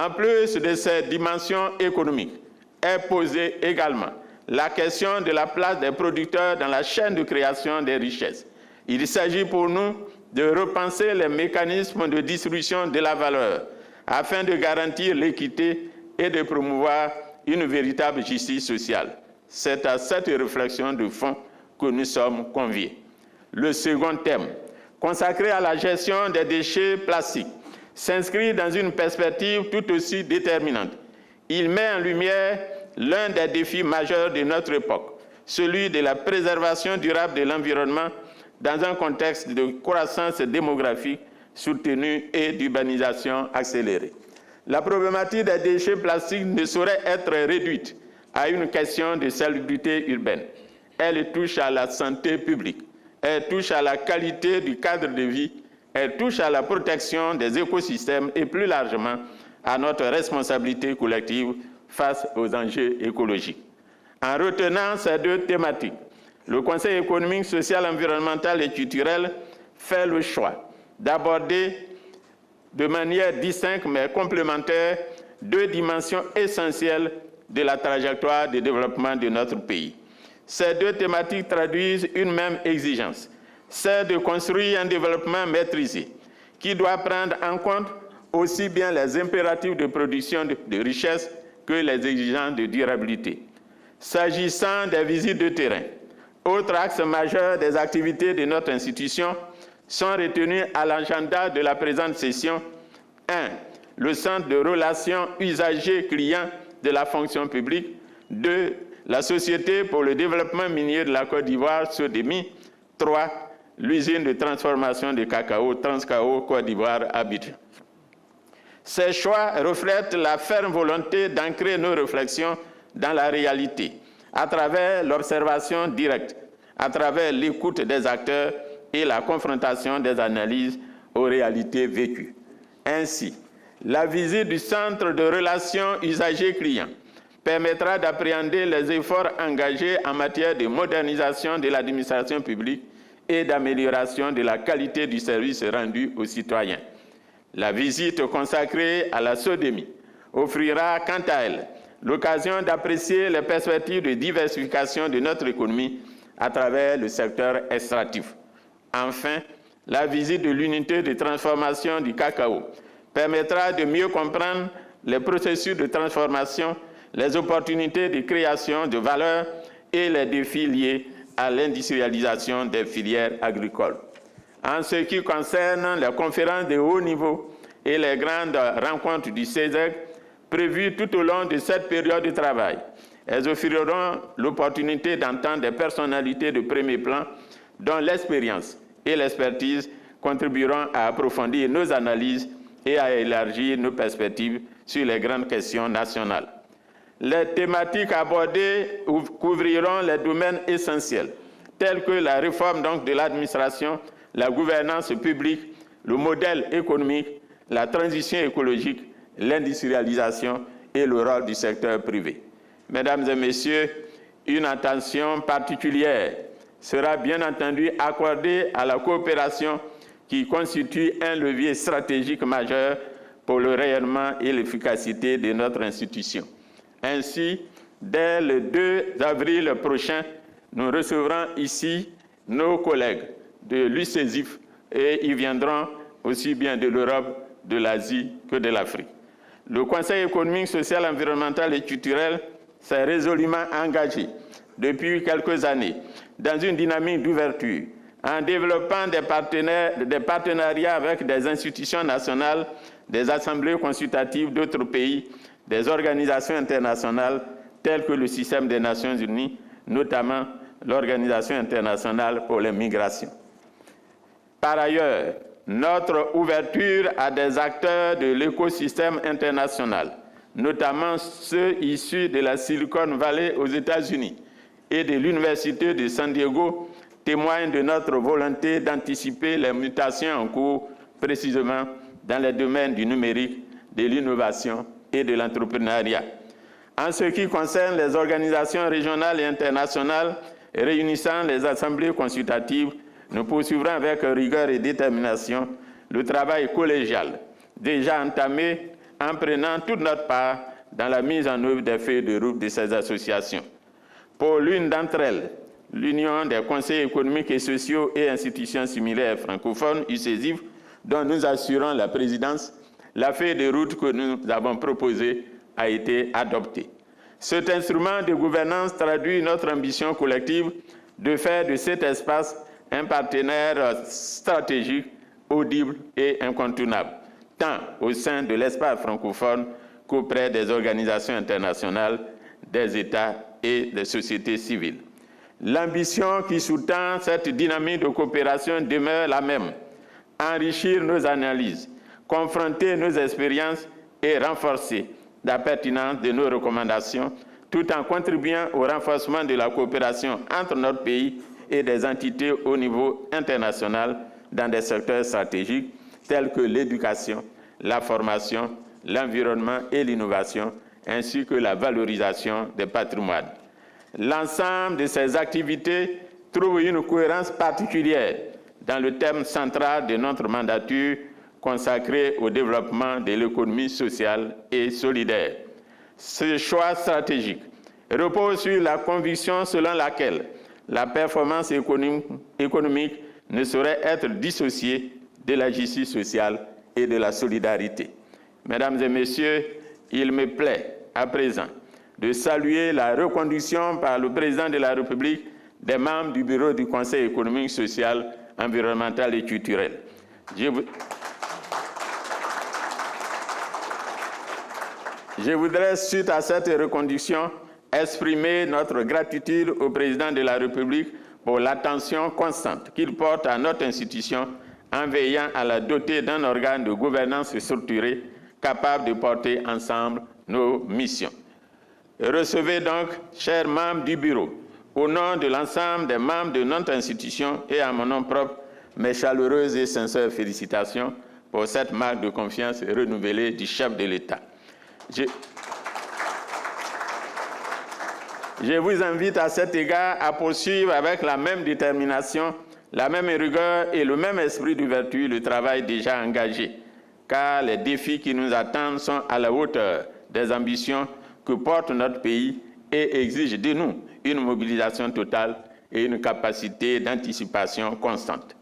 En plus de ces dimensions économiques, est posée également la question de la place des producteurs dans la chaîne de création des richesses. Il s'agit pour nous de repenser les mécanismes de distribution de la valeur afin de garantir l'équité et de promouvoir une véritable justice sociale. C'est à cette réflexion de fond que nous sommes conviés. Le second thème, consacré à la gestion des déchets plastiques, s'inscrit dans une perspective tout aussi déterminante. Il met en lumière l'un des défis majeurs de notre époque, celui de la préservation durable de l'environnement dans un contexte de croissance démographique soutenue et d'urbanisation accélérée. La problématique des déchets plastiques ne saurait être réduite à une question de salubrité urbaine. Elle touche à la santé publique, elle touche à la qualité du cadre de vie, elle touche à la protection des écosystèmes et plus largement à notre responsabilité collective face aux enjeux écologiques. En retenant ces 2 thématiques, le Conseil économique, social, environnemental et culturel fait le choix d'aborder de manière distincte mais complémentaire 2 dimensions essentielles de la trajectoire de développement de notre pays. Ces 2 thématiques traduisent une même exigence, celle de construire un développement maîtrisé qui doit prendre en compte aussi bien les impératifs de production de richesses que les exigences de durabilité. S'agissant des visites de terrain, autre axe majeur des activités de notre institution sont retenus à l'agenda de la présente session. 1. Le centre de relations usagers-clients de la fonction publique. 2. La Société pour le développement minier de la Côte d'Ivoire, SODEMI. 3. L'usine de transformation de cacao, Transcao, Côte d'Ivoire, Abidjan. Ces choix reflètent la ferme volonté d'ancrer nos réflexions dans la réalité, à travers l'observation directe, à travers l'écoute des acteurs et la confrontation des analyses aux réalités vécues. Ainsi, la visite du centre de relations usagers-clients permettra d'appréhender les efforts engagés en matière de modernisation de l'administration publique et d'amélioration de la qualité du service rendu aux citoyens. La visite consacrée à la SODEMI offrira, quant à elle, l'occasion d'apprécier les perspectives de diversification de notre économie à travers le secteur extractif. Enfin, la visite de l'unité de transformation du cacao permettra de mieux comprendre les processus de transformation, les opportunités de création de valeur et les défis liés à l'industrialisation des filières agricoles. En ce qui concerne les conférences de haut niveau et les grandes rencontres du CESEC prévues tout au long de cette période de travail, elles offriront l'opportunité d'entendre des personnalités de premier plan dont l'expérience et l'expertise contribueront à approfondir nos analyses et à élargir nos perspectives sur les grandes questions nationales. Les thématiques abordées couvriront les domaines essentiels, tels que la réforme de l'administration, la gouvernance publique, le modèle économique, la transition écologique, l'industrialisation et le rôle du secteur privé. Mesdames et messieurs, une attention particulière sera bien entendu accordée à la coopération qui constitue un levier stratégique majeur pour le rayonnement et l'efficacité de notre institution. Ainsi, dès le 2 avril prochain, nous recevrons ici nos collègues de l'UCESIF et ils viendront aussi bien de l'Europe, de l'Asie que de l'Afrique. Le Conseil économique, social, environnemental et culturel s'est résolument engagé depuis quelques années dans une dynamique d'ouverture en développant des partenariats avec des institutions nationales, des assemblées consultatives d'autres pays, des organisations internationales telles que le système des Nations Unies, notamment l'Organisation internationale pour les migrations. Par ailleurs, notre ouverture à des acteurs de l'écosystème international, notamment ceux issus de la Silicon Valley aux États-Unis et de l'Université de San Diego, témoigne de notre volonté d'anticiper les mutations en cours, précisément dans les domaines du numérique, de l'innovation et de l'entrepreneuriat. En ce qui concerne les organisations régionales et internationales réunissant les assemblées consultatives, nous poursuivrons avec rigueur et détermination le travail collégial déjà entamé en prenant toute notre part dans la mise en œuvre des feuilles de route de ces associations. Pour l'une d'entre elles, l'Union des conseils économiques et sociaux et institutions similaires francophones, UCESIF, dont nous assurons la présidence, la feuille de route que nous avons proposée a été adoptée. Cet instrument de gouvernance traduit notre ambition collective de faire de cet espace un partenaire stratégique, audible et incontournable, tant au sein de l'espace francophone qu'auprès des organisations internationales, des États et des sociétés civiles. L'ambition qui sous-tend cette dynamique de coopération demeure la même: enrichir nos analyses, confronter nos expériences et renforcer la pertinence de nos recommandations, tout en contribuant au renforcement de la coopération entre notre pays et des entités au niveau international dans des secteurs stratégiques tels que l'éducation, la formation, l'environnement et l'innovation, ainsi que la valorisation des patrimoines. L'ensemble de ces activités trouve une cohérence particulière dans le thème central de notre mandature consacré au développement de l'économie sociale et solidaire. Ce choix stratégique repose sur la conviction selon laquelle la performance économique ne saurait être dissociée de la justice sociale et de la solidarité. Mesdames et messieurs, il me plaît à présent de saluer la reconduction par le président de la République des membres du bureau du Conseil économique, social, environnemental et culturel. Je voudrais, suite à cette reconduction, exprimer notre gratitude au président de la République pour l'attention constante qu'il porte à notre institution en veillant à la doter d'un organe de gouvernance structuré capable de porter ensemble nos missions. Recevez donc, chers membres du bureau, au nom de l'ensemble des membres de notre institution et à mon nom propre, mes chaleureuses et sincères félicitations pour cette marque de confiance renouvelée du chef de l'État. Je vous invite à cet égard à poursuivre avec la même détermination la même rigueur et le même esprit d'ouverture le travail déjà engagé, car les défis qui nous attendent sont à la hauteur des ambitions que porte notre pays et exigent de nous une mobilisation totale et une capacité d'anticipation constante.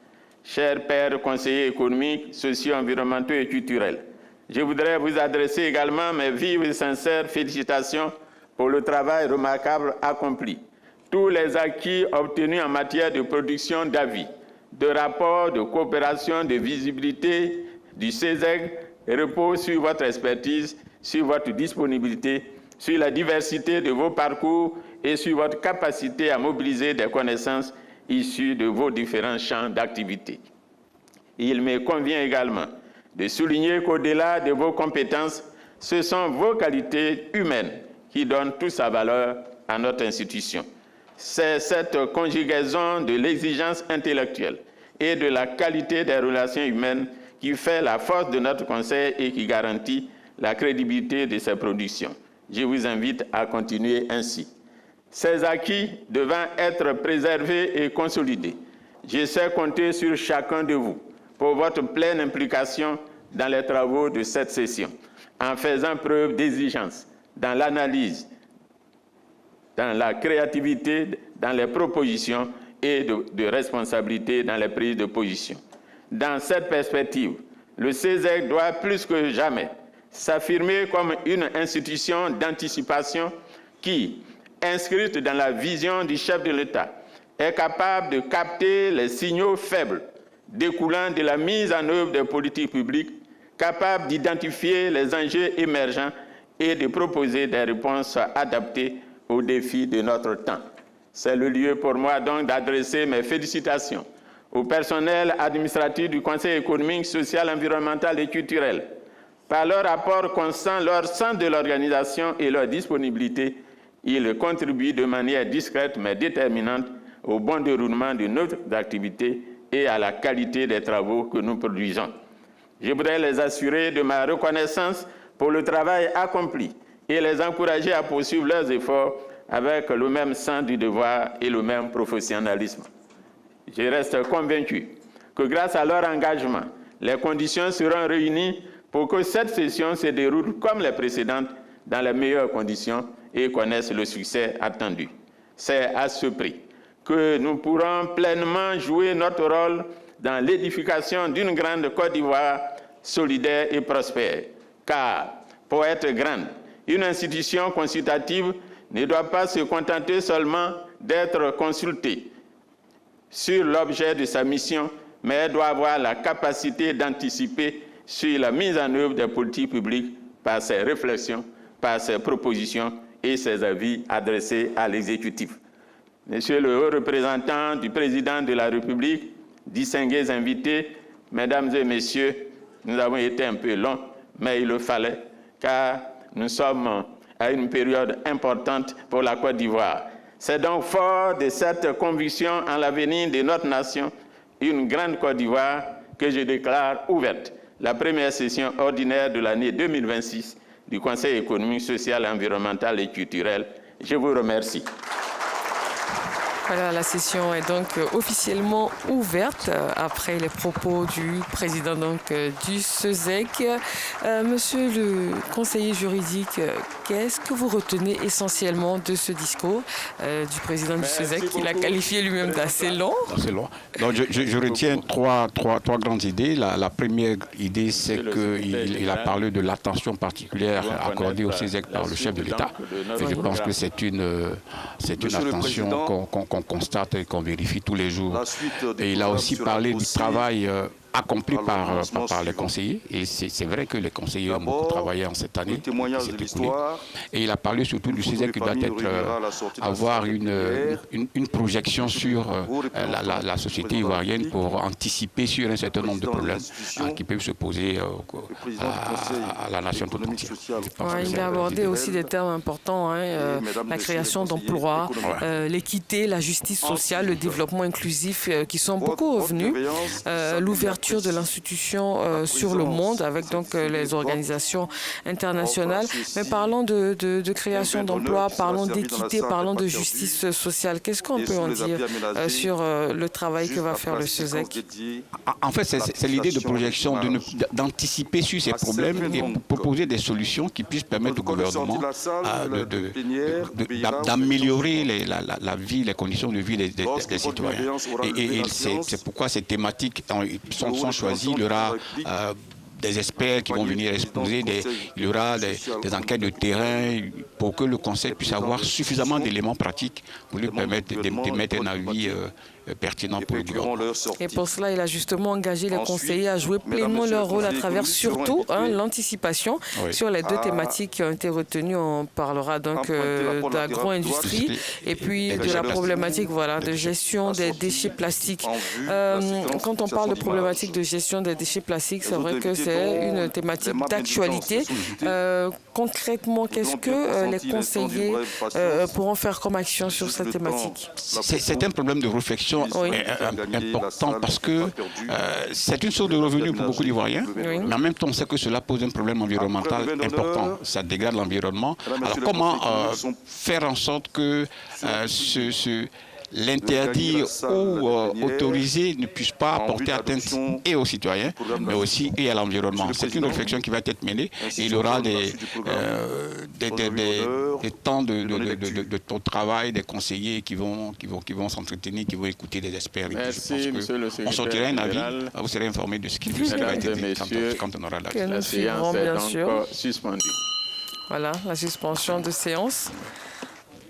Chers pairs conseillers économiques, sociaux, environnementaux et culturels, je voudrais vous adresser également mes vives et sincères félicitations pour le travail remarquable accompli. Tous les acquis obtenus en matière de production d'avis, de rapports, de coopération, de visibilité du CESEC reposent sur votre expertise, sur votre disponibilité, sur la diversité de vos parcours et sur votre capacité à mobiliser des connaissances issues de vos différents champs d'activité. Il me convient également de souligner qu'au-delà de vos compétences, ce sont vos qualités humaines qui donnent toute sa valeur à notre institution. C'est cette conjugaison de l'exigence intellectuelle et de la qualité des relations humaines qui fait la force de notre Conseil et qui garantit la crédibilité de ses productions. Je vous invite à continuer ainsi. Ces acquis devant être préservés et consolidés, je sais compter sur chacun de vous pour votre pleine implication dans les travaux de cette session, en faisant preuve d'exigence dans l'analyse, dans la créativité, dans les propositions et de responsabilité dans les prises de position. Dans cette perspective, le CESEC doit plus que jamais s'affirmer comme une institution d'anticipation qui, inscrite dans la vision du chef de l'État, est capable de capter les signaux faibles découlant de la mise en œuvre des politiques publiques, capable d'identifier les enjeux émergents et de proposer des réponses adaptées aux défis de notre temps. C'est le lieu pour moi donc d'adresser mes félicitations au personnel administratif du Conseil économique, social, environnemental et culturel. Par leur apport constant, leur sens de l'organisation et leur disponibilité, ils contribuent de manière discrète mais déterminante au bon déroulement de notre activité et à la qualité des travaux que nous produisons. Je voudrais les assurer de ma reconnaissance pour le travail accompli et les encourager à poursuivre leurs efforts avec le même sens du devoir et le même professionnalisme. Je reste convaincu que grâce à leur engagement, les conditions seront réunies pour que cette session se déroule comme les précédentes dans les meilleures conditions et connaisse le succès attendu. C'est à ce prix que nous pourrons pleinement jouer notre rôle dans l'édification d'une grande Côte d'Ivoire solidaire et prospère. Car, pour être grande, une institution consultative ne doit pas se contenter seulement d'être consultée sur l'objet de sa mission, mais elle doit avoir la capacité d'anticiper sur la mise en œuvre des politiques publiques par ses réflexions, par ses propositions et ses avis adressés à l'exécutif. Monsieur le haut représentant du président de la République, distingués invités, mesdames et messieurs, nous avons été un peu longs, mais il le fallait, car nous sommes à une période importante pour la Côte d'Ivoire. C'est donc fort de cette conviction en l'avenir de notre nation, une grande Côte d'Ivoire, que je déclare ouverte la première session ordinaire de l'année 2026 du Conseil économique, social, environnemental et culturel. Je vous remercie. Voilà, la session est donc officiellement ouverte après les propos du président du CESEC. Monsieur le conseiller juridique, qu'est-ce que vous retenez essentiellement de ce discours du président du CESEC, qu'il a qualifié lui-même d'assez long? Assez long. Donc je retiens trois grandes idées. La première idée, c'est qu'il a parlé de l'attention particulière accordée au CESEC par le chef de l'État. Et je pense que c'est une attention qu'on constate et qu'on vérifie tous les jours. Et il a aussi parlé du travail accompli par les conseillers. Et c'est vrai que les conseillers ont beaucoup travaillé en cette année. Et il a parlé surtout du CESEC qui doit avoir une projection sur la société ivoirienne pour anticiper sur un certain nombre de problèmes qui peuvent se poser à la nation tout entière. Il a abordé aussi des termes importants, la création d'emplois, l'équité, la justice sociale, le développement inclusif qui sont beaucoup revenus, l'ouverture l'ouverture de l'institution sur le monde avec donc les organisations internationales. Mais parlons de création d'emplois, parlons d'équité, parlons de justice sociale. Qu'est-ce qu'on peut en dire sur le travail que va faire le CESEC? En fait, c'est l'idée de projection, d'anticiper sur ces problèmes et proposer des solutions qui puissent permettre au gouvernement d'améliorer la vie, les conditions de vie des citoyens. Et c'est pourquoi ces thématiques sont choisies. Il y aura des experts qui vont venir exposer, il y aura des enquêtes de terrain pour que le Conseil puisse avoir suffisamment d'éléments pratiques pour lui permettre d'émettre un avis pertinent pour le gouvernement. Et pour cela, il a justement engagé les conseillers à jouer pleinement leur rôle à travers surtout l'anticipation sur les deux thématiques qui ont été retenues. On parlera donc d'agro-industrie et puis de la problématique de gestion des déchets plastiques. Quand on parle de problématique de gestion des déchets plastiques, c'est vrai que c'est une thématique d'actualité. Concrètement, qu'est-ce que les conseillers pourront faire comme action sur cette thématique? C'est un problème de réflexion important parce que c'est une source de revenus pour beaucoup d'Ivoiriens, mais en même temps, on sait que cela pose un problème environnemental important. Ça dégrade l'environnement. Alors, comment faire en sorte que l'interdire ou autoriser ne puisse pas porter atteinte et aux citoyens, mais aussi et à l'environnement. C'est une réflexion qui va être menée et il y aura des temps de travail des conseillers qui vont s'entretenir, qui vont écouter des experts. Merci, monsieur le secrétaire. On sortira un avis, vous serez informé de ce qui va être dit quand on aura l'avis. La séance est donc suspendue. Voilà, la suspension de séance.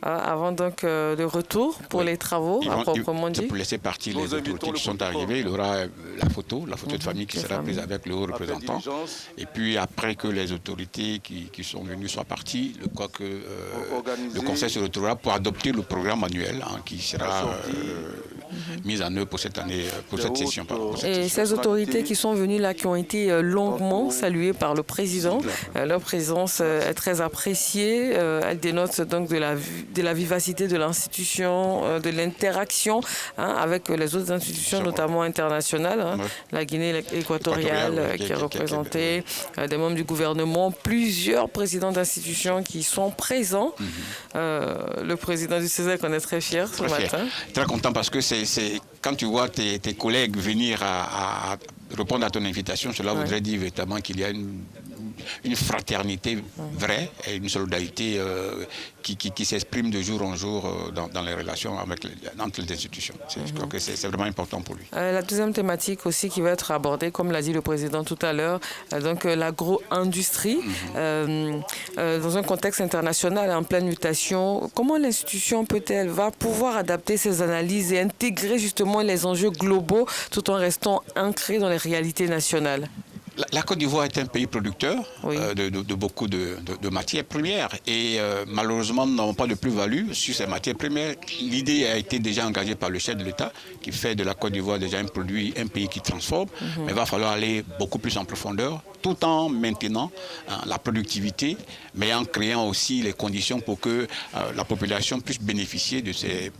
Avant donc le retour pour les travaux, à proprement dit. Pour laisser partir les autorités qui sont arrivées, il y aura la photo de famille qui sera prise avec le haut représentant. Et puis après que les autorités qui sont venues soient parties, je crois que le Conseil se retrouvera pour adopter le programme annuel qui sera mise en œuvre pour cette année, pour cette session. Et ces autorités qui sont venues là, qui ont été longuement saluées par le président, leur présence est très appréciée. Elle dénote donc de la vivacité de l'institution, de l'interaction avec les autres institutions, notamment internationales. La Guinée équatoriale qui est représentée, des membres du gouvernement, plusieurs présidents d'institutions qui sont présents. Le président du CESEC, on est très fier ce matin. Très content parce que quand tu vois tes collègues venir à répondre à ton invitation, cela voudrait dire véritablement qu'il y a une fraternité vraie et une solidarité qui s'exprime de jour en jour dans les relations entre les institutions. Je crois que c'est vraiment important pour lui. La deuxième thématique aussi qui va être abordée, comme l'a dit le président tout à l'heure, donc l'agro-industrie, dans un contexte international en pleine mutation. Comment l'institution va pouvoir adapter ses analyses et intégrer justement les enjeux globaux tout en restant ancré dans les réalités nationales? La Côte d'Ivoire est un pays producteur de beaucoup de matières premières et malheureusement nous n'avons pas de plus-value sur ces matières premières. L'idée a été déjà engagée par le chef de l'État qui fait de la Côte d'Ivoire déjà un pays qui transforme, mais il va falloir aller beaucoup plus en profondeur tout en maintenant la productivité, mais en créant aussi les conditions pour que la population puisse bénéficier de ces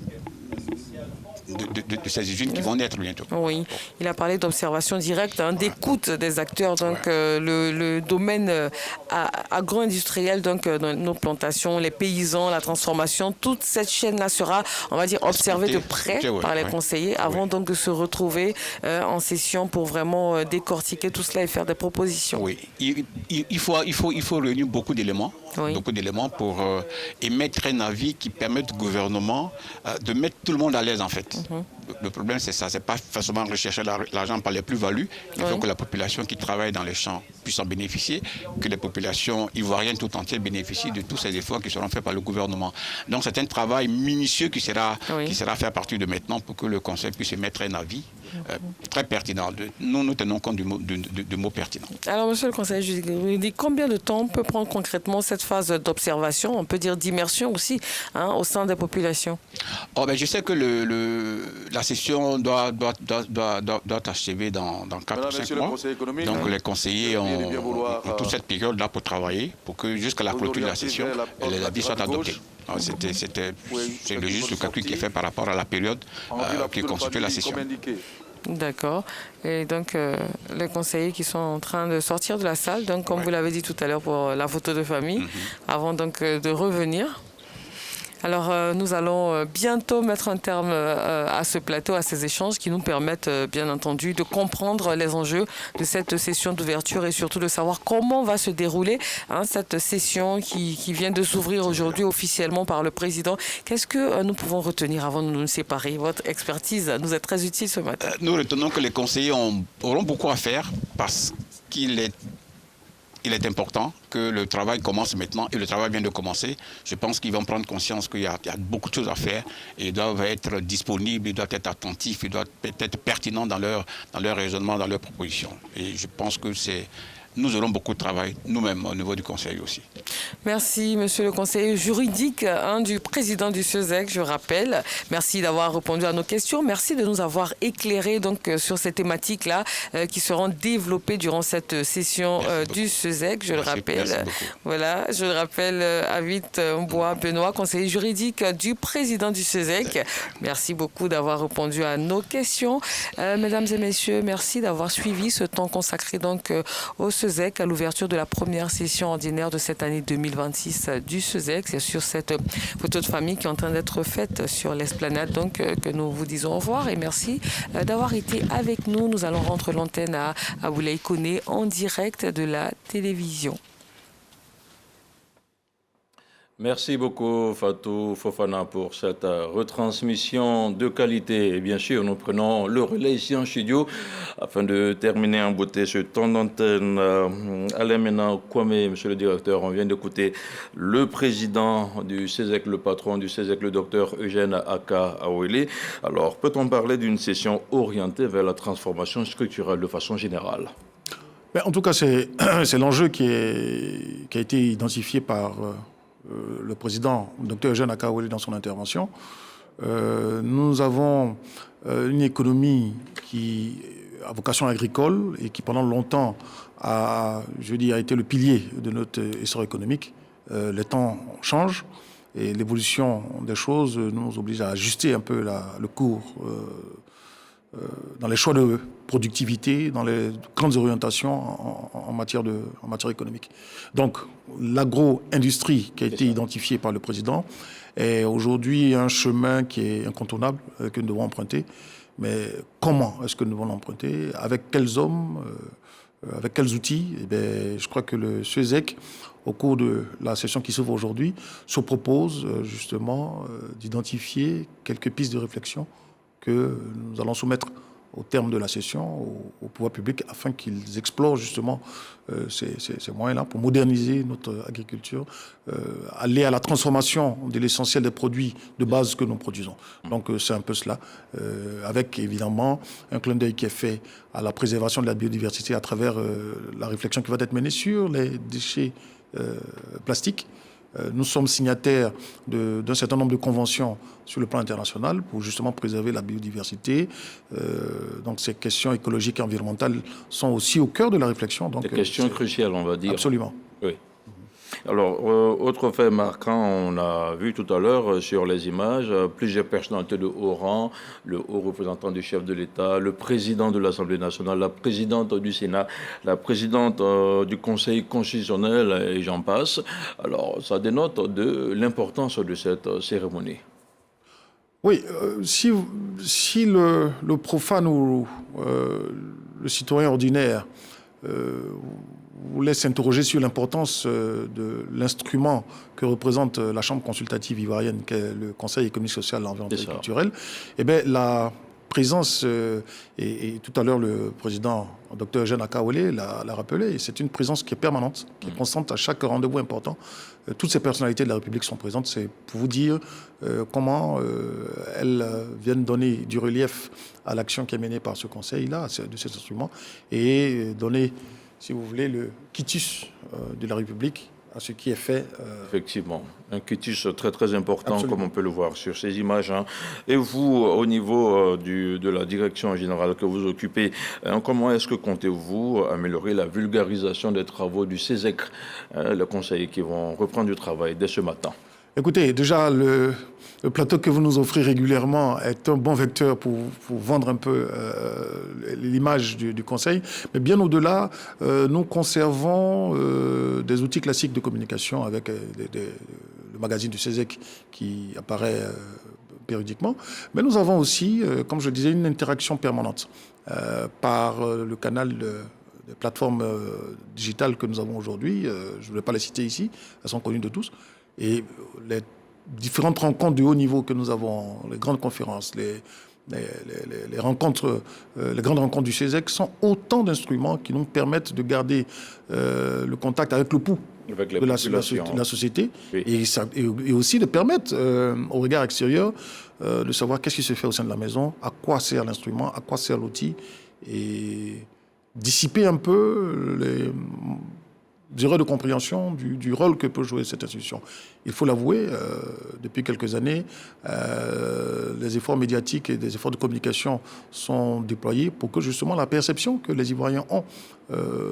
usines qui vont naître bientôt. Oui, il a parlé d'observation directe, d'écoute des acteurs, donc le domaine agro-industriel, donc dans nos plantations, les paysans, la transformation, toute cette chaîne-là sera, on va dire, observée de près par les conseillers avant donc de se retrouver en session pour vraiment décortiquer tout cela et faire des propositions. Oui, il faut réunir beaucoup d'éléments pour émettre un avis qui permette au gouvernement de mettre tout le monde à l'aise en fait. Le problème c'est ça, c'est pas forcément rechercher l'argent par les plus-values. Il faut que la population qui travaille dans les champs puisse en bénéficier, que les populations ivoiriennes tout entières bénéficient de tous ces efforts qui seront faits par le gouvernement. Donc c'est un travail minutieux qui sera fait à partir de maintenant pour que le Conseil puisse émettre un avis très pertinent. Nous tenons compte de mots pertinents. Alors, monsieur le conseiller juridique, combien de temps peut prendre concrètement cette phase d'observation, on peut dire d'immersion aussi, au sein des populations? Je sais que la session doit achever dans 4 ou 5 mois. Donc les conseillers ont toute cette période-là pour travailler, pour que jusqu'à la clôture de la session, les avis soient adoptés. C'est juste le calcul qui est fait par rapport à la période qui constitue la session. D'accord. Et donc, les conseillers qui sont en train de sortir de la salle, donc comme vous l'avez dit tout à l'heure pour la photo de famille, avant donc de revenir. Alors, nous allons bientôt mettre un terme à ce plateau, à ces échanges qui nous permettent, bien entendu, de comprendre les enjeux de cette session d'ouverture et surtout de savoir comment va se dérouler cette session qui vient de s'ouvrir aujourd'hui officiellement par le président. Qu'est-ce que nous pouvons retenir avant de nous séparer? Votre expertise nous est très utile ce matin. Nous retenons que les conseillers auront beaucoup à faire parce qu'il est important que le travail commence maintenant et le travail vient de commencer. Je pense qu'ils vont prendre conscience qu'il y a beaucoup de choses à faire et ils doivent être disponibles, ils doivent être attentifs, ils doivent être pertinents dans leur raisonnement, dans leurs propositions. Et je pense que nous aurons beaucoup de travail, nous-mêmes, au niveau du Conseil aussi. Merci, monsieur le conseiller juridique du président du CESEC, je rappelle. Merci d'avoir répondu à nos questions. Merci de nous avoir éclairés donc, sur ces thématiques-là qui seront développées durant cette session du CESEC, je le rappelle. Voilà, je le rappelle, Avit Mboua Benoît, conseiller juridique du président du CESEC. Merci beaucoup d'avoir répondu à nos questions. Mesdames et messieurs, merci d'avoir suivi ce temps consacré donc au CESEC à l'ouverture de la première session ordinaire de cette année 2026 du CESEC. C'est sur cette photo de famille qui est en train d'être faite sur l'esplanade donc que nous vous disons au revoir et merci d'avoir été avec nous. Nous allons rendre l'antenne à Aboulaye Koné en direct de la télévision. Merci beaucoup Fatou Fofana pour cette retransmission de qualité. Et bien sûr, nous prenons le relais ici en studio afin de terminer en beauté ce temps d'antenne. Alain Mena Kwame, monsieur le directeur, on vient d'écouter le président du CESEC, le patron du CESEC, le docteur Eugène Aka Awele. Alors, peut-on parler d'une session orientée vers la transformation structurelle de façon générale? En tout cas, c'est l'enjeu qui a été identifié par le président, Dr Eugène Aka Awele, dans son intervention. Nous avons une économie qui a vocation agricole et qui pendant longtemps a été le pilier de notre essor économique. Les temps changent et l'évolution des choses nous oblige à ajuster un peu le cours dans les choix de productivité, dans les grandes orientations en matière économique. Donc, l'agro-industrie qui a été identifiée par le président est aujourd'hui un chemin qui est incontournable, que nous devons emprunter. Mais comment est-ce que nous devons l'emprunter? Avec quels hommes? Avec quels outils? Je crois que le CESEC, au cours de la session qui s'ouvre aujourd'hui, se propose justement d'identifier quelques pistes de réflexion que nous allons soumettre au terme de la session au pouvoir public afin qu'ils explorent justement ces moyens-là pour moderniser notre agriculture, aller à la transformation de l'essentiel des produits de base que nous produisons. Donc c'est un peu cela, avec évidemment un clin d'œil qui est fait à la préservation de la biodiversité à travers la réflexion qui va être menée sur les déchets plastiques. Nous sommes signataires d'un certain nombre de conventions sur le plan international pour justement préserver la biodiversité. Donc ces questions écologiques et environnementales sont aussi au cœur de la réflexion. Donc, des questions cruciales, on va dire. Absolument. Oui. Alors, autre fait marquant, on a vu tout à l'heure sur les images, plusieurs personnalités de haut rang, le haut représentant du chef de l'État, le président de l'Assemblée nationale, la présidente du Sénat, la présidente du Conseil constitutionnel, et j'en passe. Alors, ça dénote de l'importance de cette cérémonie. Oui, si le profane ou le citoyen ordinaire vous laisse s'interroger sur l'importance de l'instrument que représente la Chambre consultative ivoirienne, qui est le Conseil économique, social, environnemental et culturel, la présence, et tout à l'heure le président Dr Eugène Aka Awele l'a rappelé, c'est une présence qui est permanente, qui est constante à chaque rendez-vous important. Toutes ces personnalités de la République sont présentes, c'est pour vous dire comment elles viennent donner du relief à l'action qui est menée par ce Conseil-là, de cet instrument, et donner, si vous voulez, le quitus de la République à ce qui est fait. Effectivement, un quitus très très important. Absolument. Comme on peut le voir sur ces images. Et vous, au niveau de la direction générale que vous occupez, comment est-ce que comptez-vous améliorer la vulgarisation des travaux du CESEC, les conseillers qui vont reprendre du travail dès ce matin? Écoutez, déjà, le plateau que vous nous offrez régulièrement est un bon vecteur pour vendre un peu l'image du Conseil. Mais bien au-delà, nous conservons des outils classiques de communication avec le magazine du CESEC qui apparaît périodiquement. Mais nous avons aussi, comme je disais, une interaction permanente par le canal des plateformes digitales que nous avons aujourd'hui. Je ne vais pas les citer ici, elles sont connues de tous. Et les différentes rencontres de haut niveau que nous avons, les grandes conférences, les rencontres, les grandes rencontres du CESEC sont autant d'instruments qui nous permettent de garder le contact avec le pouls de la société, oui. et aussi de permettre au regard extérieur de savoir qu'est-ce qui se fait au sein de la maison, à quoi sert l'instrument, à quoi sert l'outil, et dissiper un peu les erreurs de compréhension du rôle que peut jouer cette institution. Il faut l'avouer, depuis quelques années, les efforts médiatiques et des efforts de communication sont déployés pour que justement la perception que les Ivoiriens ont,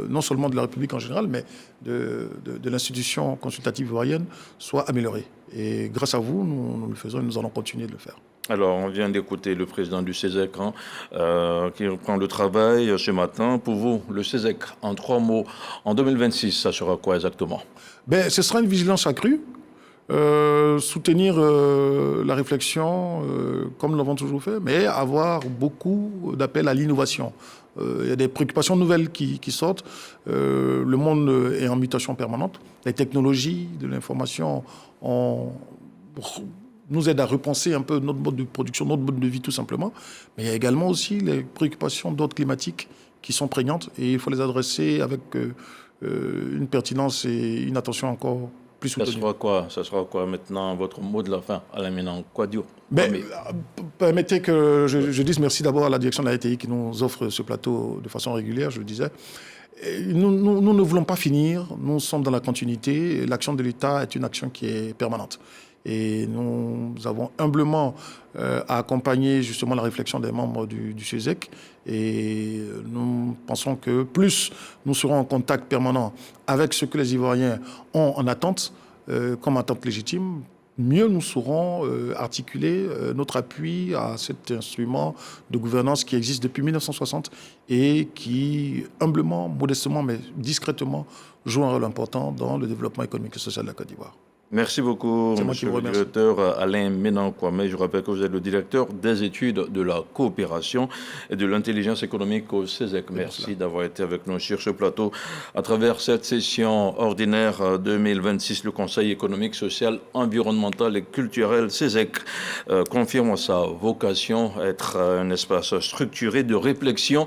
non seulement de la République en général, mais de l'institution consultative ivoirienne, soit améliorée. Et grâce à vous, nous le faisons et nous allons continuer de le faire. Alors, on vient d'écouter le président du CESEC qui reprend le travail ce matin. Pour vous, le CESEC, en 3 mots, en 2026, ça sera quoi exactement? Ce sera une vigilance accrue, soutenir la réflexion comme nous l'avons toujours fait, mais avoir beaucoup d'appels à l'innovation. Il y a des préoccupations nouvelles qui sortent. Le monde est en mutation permanente. Les technologies de l'information nous aident à repenser un peu notre mode de production, notre mode de vie tout simplement. Mais il y a également aussi les préoccupations d'ordre climatique qui sont prégnantes et il faut les adresser avec une pertinence et une attention encore plus soutenue. Ça sera quoi maintenant votre mot de la fin, Alain Ménan Kouadio? Permettez que je dise merci d'abord à la direction de la RTI qui nous offre ce plateau de façon régulière, je le disais. Nous ne voulons pas finir, nous sommes dans la continuité. L'action de l'État est une action qui est permanente. Et nous avons humblement à accompagner justement la réflexion des membres du CESEC. Et nous pensons que plus nous serons en contact permanent avec ce que les Ivoiriens ont en attente, comme attente légitime, mieux nous saurons articuler notre appui à cet instrument de gouvernance qui existe depuis 1960 et qui, humblement, modestement, mais discrètement, joue un rôle important dans le développement économique et social de la Côte d'Ivoire. Merci beaucoup, monsieur le directeur Alain Ménan Kouamé. Je rappelle que vous êtes le directeur des études de la coopération et de l'intelligence économique au CESEC. Merci d'avoir été avec nous sur ce plateau. À travers cette session ordinaire 2026, le Conseil économique, social, environnemental et culturel CESEC confirme sa vocation à être un espace structuré de réflexion,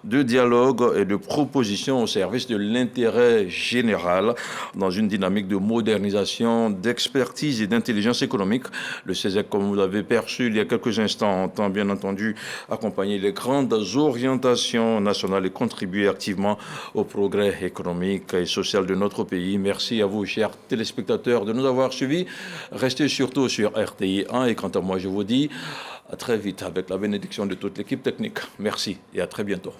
de dialogue et de proposition au service de l'intérêt général dans une dynamique de modernisation, d'expertise et d'intelligence économique. Le CESEC, comme vous l'avez perçu il y a quelques instants, entend bien entendu accompagner les grandes orientations nationales et contribuer activement au progrès économique et social de notre pays. Merci à vous, chers téléspectateurs, de nous avoir suivis. Restez surtout sur RTI 1 et quant à moi, je vous dis à très vite avec la bénédiction de toute l'équipe technique. Merci et à très bientôt.